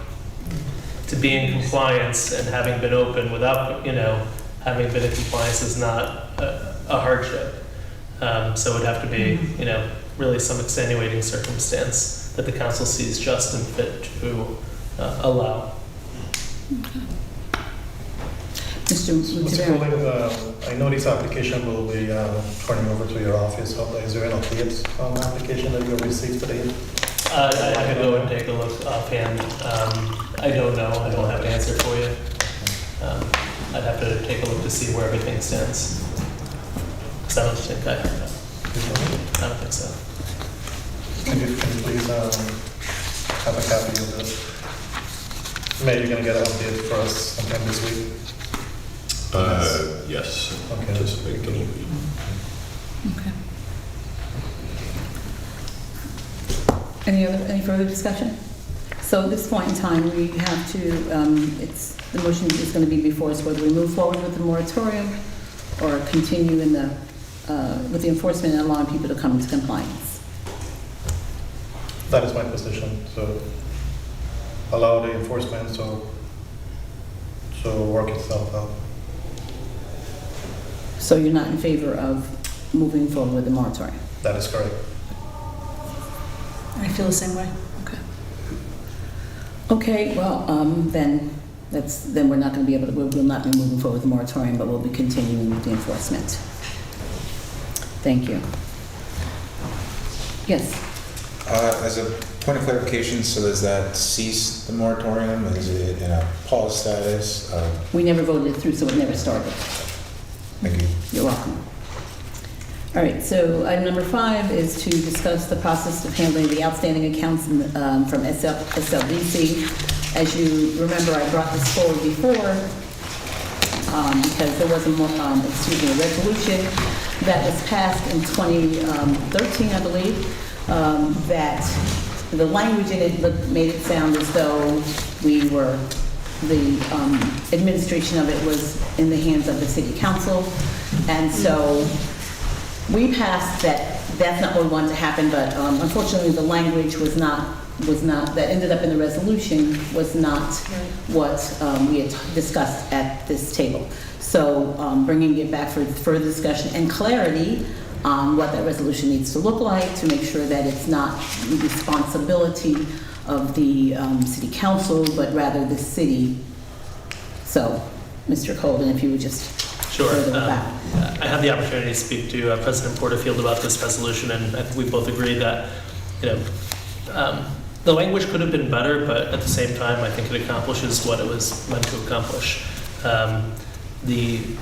to be in compliance and having been open without, having been in compliance is not a hardship. So it would have to be, really some extenuating circumstance that the council sees just and fit to allow. Mr. Mr. Cooling, I know this application will be turning over to your office. Is there an update on the application that you have received today? I could go and take a look offhand. I don't know. I don't have an answer for you. I'd have to take a look to see where everything stands. Because I don't think I have that. I don't think so. Can you please have a copy of this? Maybe you're going to get an update for us sometime this week. Yes. Okay. Anticipate there will be. Okay. Any further discussion? So at this point in time, we have to, the motion is going to be before us whether we move forward with the moratorium or continue with the enforcement and allowing people to come into compliance. That is my position, so allow the enforcement so work itself out. So you're not in favor of moving forward with the moratorium? That is correct. I feel the same way. Okay. Okay, well, then we're not going to be able to, we'll not be moving forward with the moratorium, but we'll be continuing with the enforcement. Thank you. Yes? As a point of clarification, so does that cease the moratorium? Is it in a pause status? We never voted it through, so it never started. Thank you. You're welcome. All right, so item number 5 is to discuss the process of handling the outstanding accounts from SLDC. As you remember, I brought this forward before because there was a resolution that was passed in 2013, I believe, that the language in it made it sound as though the administration of it was in the hands of the city council. And so we passed that's not what we wanted to happen, but unfortunately the language was not, that ended up in the resolution was not what we had discussed at this table. So bringing it back for further discussion and clarity on what that resolution needs to look like to make sure that it's not the responsibility of the city council, but rather the city. So, Mr. Colden, if you would just Sure. further with that. I had the opportunity to speak to President Porterfield about this resolution, and I think we both agree that, the language could have been better, but at the same time, I think it accomplishes what it was meant to accomplish.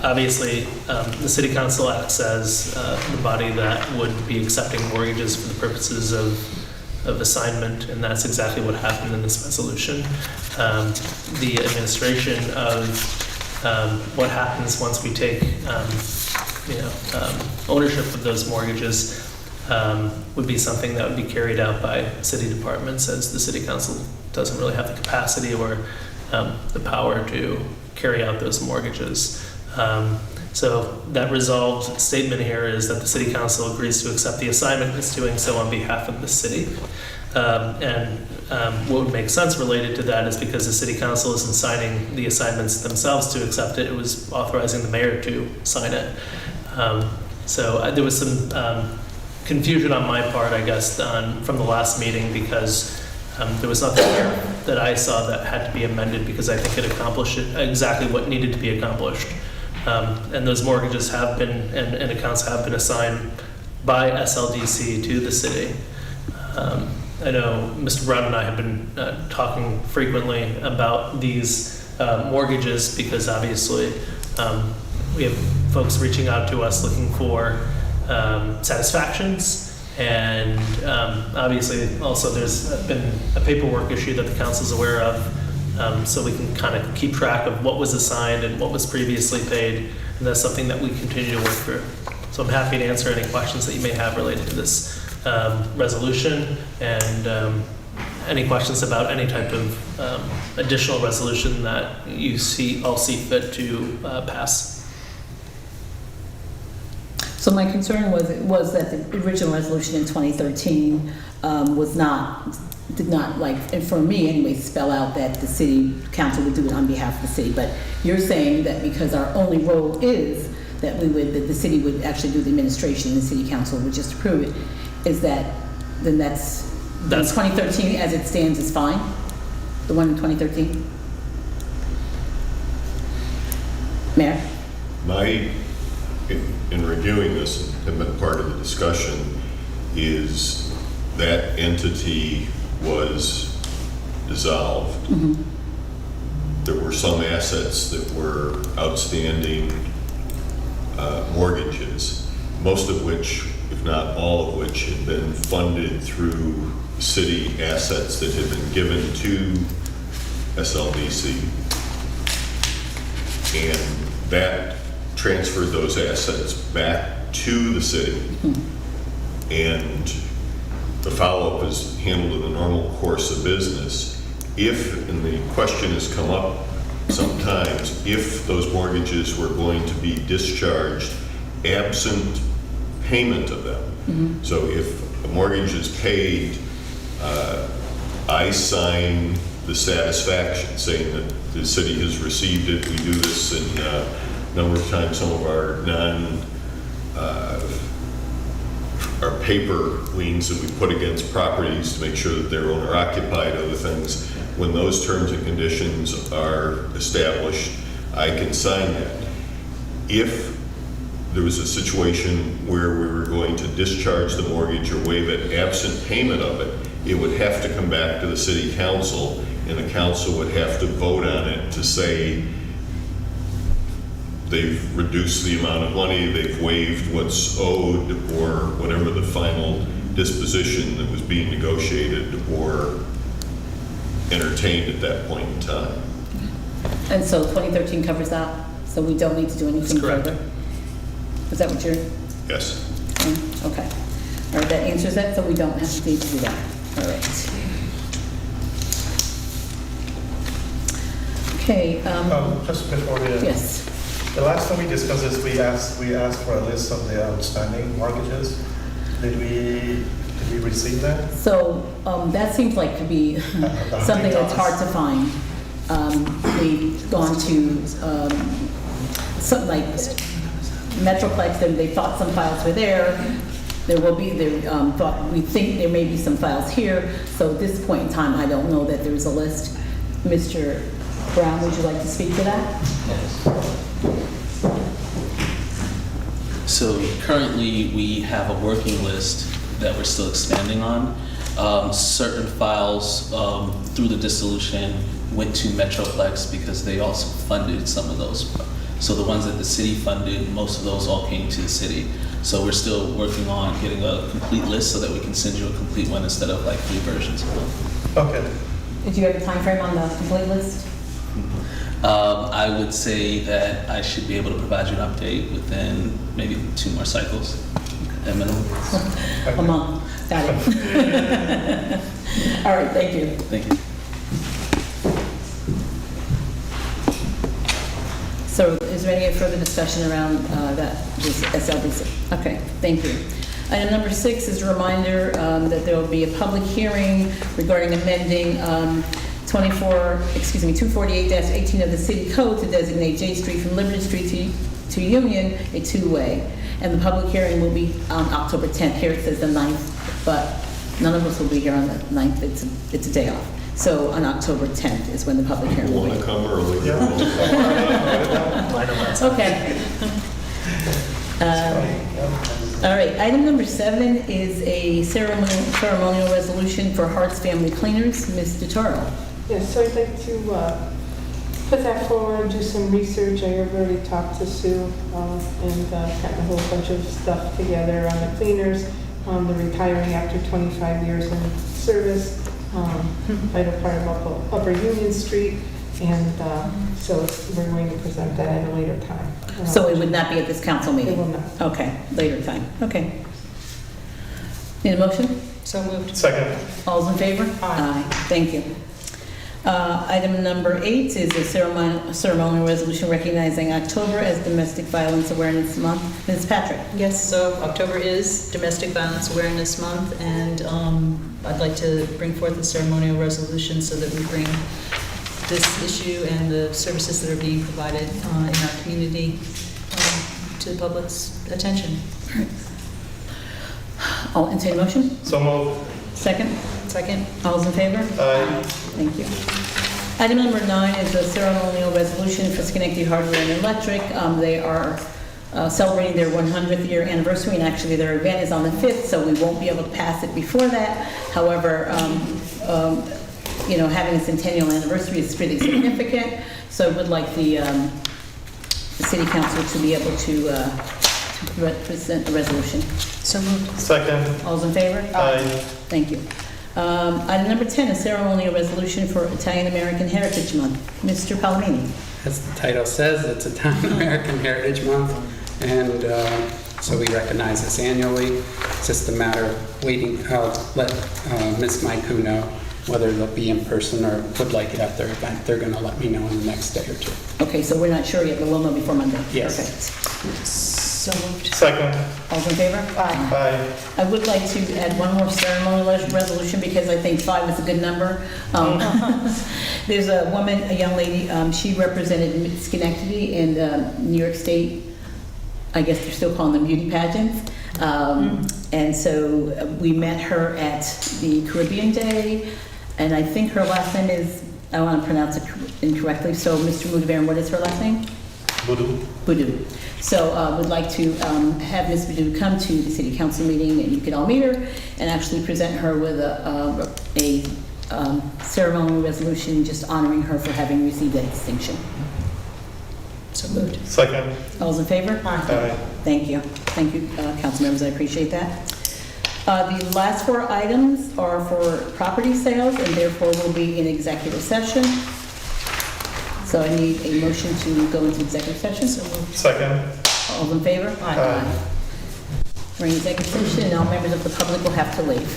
Obviously, the city council acts as the body that would be accepting mortgages for the purposes of assignment, and that's exactly what happened in this resolution. The administration of what happens once we take, ownership of those mortgages would be something that would be carried out by city departments, as the city council doesn't really have the capacity or the power to carry out those mortgages. So that resolved statement here is that the city council agrees to accept the assignment and is doing so on behalf of the city. What would make sense related to that is because the city council isn't signing the assignments themselves to accept it, it was authorizing the mayor to sign it. So there was some confusion on my part, I guess, from the last meeting, because there was nothing here that I saw that had to be amended, because I think it accomplished exactly what needed to be accomplished. And those mortgages have been, and accounts have been assigned by SLDC to the city. I know Mr. Brown and I have been talking frequently about these mortgages, because obviously we have folks reaching out to us looking for satisfactions, and obviously also there's been a paperwork issue that the council's aware of, so we can kind of keep track of what was assigned and what was previously paid, and that's something that we continue to work through. So I'm happy to answer any questions that you may have related to this resolution, and any questions about any type of additional resolution that you all see fit to pass. So my concern was that the original resolution in 2013 did not, like, and for me anyway, spell out that the city council would do it on behalf of the city. But you're saying that because our only role is that that the city would actually do the administration and the city council would just approve it, then that's 2013 as it stands is fine? The one in 2013? Mayor? In reviewing this and have been part of the discussion, is that entity was dissolved. Mm-hmm. There were some assets that were outstanding mortgages, most of which, if not all of which, had been funded through city assets that had been given to SLDC. And that transferred those assets back to the city. And the follow-up is handled in the normal course of business. If, and the question has come up sometimes, if those mortgages were going to be discharged absent payment of them. So if a mortgage is paid, I sign the satisfaction saying that the city has received it. We do this in a number of times. Some of our our paper liens that we put against properties to make sure that they're owner occupied, other things. When those terms and conditions are established, I can sign that. If there was a situation where we were going to discharge the mortgage or waive it absent payment of it, it would have to come back to the city council, and the council would have to vote on it to say they've reduced the amount of money, they've waived what's owed, or whatever the final disposition that was being negotiated or entertained at that point in time. And so 2013 covers that, so we don't need to do anything further? Is that what you're? Yes. Okay. All right, that answers that, so we don't have to need to do that. All right. Okay. Just before we... Yes. The last time we discussed this, we asked for a list of the outstanding mortgages. Did we receive that? So that seems like to be something that's hard to find. We've gone to something like Metroplex, and they thought some files were there. There will be, we think there may be some files here. So at this point in time, I don't know that there's a list. Mr. Brown, would you like to speak to that? So currently, we have a working list that we're still expanding on. Certain files through the dissolution went to Metroplex because they also funded some of those. So the ones that the city funded, most of those all came to the city. So we're still working on getting a complete list so that we can send you a complete one instead of like 3 versions of them. Okay. Did you have a time frame on the complete list? I would say that I should be able to provide you an update within maybe 2 more cycles at minimum. A month. Got it. All right, thank you. Thank you. So is there any further discussion around this SLBC? Okay, thank you. Item number 6 is a reminder that there will be a public hearing regarding amending 248-18 of the city code to designate J Street from Liberty Street to Union a 2-way. And the public hearing will be on October 10th. Here it says the 9th, but none of us will be here on the 9th. It's a day off. So on October 10th is when the public hearing will be. Want to come early? Okay. All right, item number 7 is a ceremonial resolution for Hart's Family Cleaners. Ms. DeToro. Yes, so I'd like to put that forward, do some research. I have already talked to Sue and gotten a whole bunch of stuff together on the cleaners. They're retiring after 25 years in service. Vital part of Upper Union Street, and so we're going to present that at a later time. So it would not be at this council meeting? It will not. Okay, later time. Okay. Need a motion? So moved. Second. All's in favor? Aye. Thank you. Item number 8 is a ceremonial resolution recognizing October as Domestic Violence Awareness Month. Ms. Patrick. Yes, so October is Domestic Violence Awareness Month, and I'd like to bring forth a ceremonial resolution so that we bring this issue and the services that are being provided in our community to the public's attention. I'll entertain a motion. So moved. Second? Second? All's in favor? Aye. Thank you. Item number 9 is a ceremonial resolution for Schenectady Hardware and Electric. They are celebrating their 100th year anniversary, and actually their event is on the 5th, so we won't be able to pass it before that. However, having a centennial anniversary is pretty significant, so I would like the city council to be able to present the resolution. So moved. Second. All's in favor? Aye. Thank you. Item number 10, a ceremonial resolution for Italian American Heritage Month. Mr. Palomini. As the title says, it's Italian American Heritage Month, and so we recognize this annually. It's just a matter of waiting. I'll let Ms. Maiku know whether they'll be in person or would like it at their event. They're going to let me know in the next day or two. Okay, so we're not sure yet, but we'll know before Monday. Yes. Perfect. So moved. Second. All in favor? Aye. I would like to add one more ceremonial resolution because I think 5 is a good number. There's a woman, a young lady, she represented Schenectady in New York State. I guess they're still calling them beauty pageants. And so we met her at the Caribbean Day, and I think her last name is, I want to pronounce it incorrectly, so Mr. Mudavan, what is her last name? Boudou. Boudou. So would like to have Ms. Boudou come to the city council meeting, and you could all meet her and actually present her with a ceremonial resolution just honoring her for having received that distinction. So moved. Second. All's in favor? Aye. Thank you. Thank you, council members, I appreciate that. The last 4 items are for property sales and therefore will be in executive session. So I need a motion to go into executive session. So moved. Second. All's in favor? Aye. We're in executive session and all members of the public will have to leave.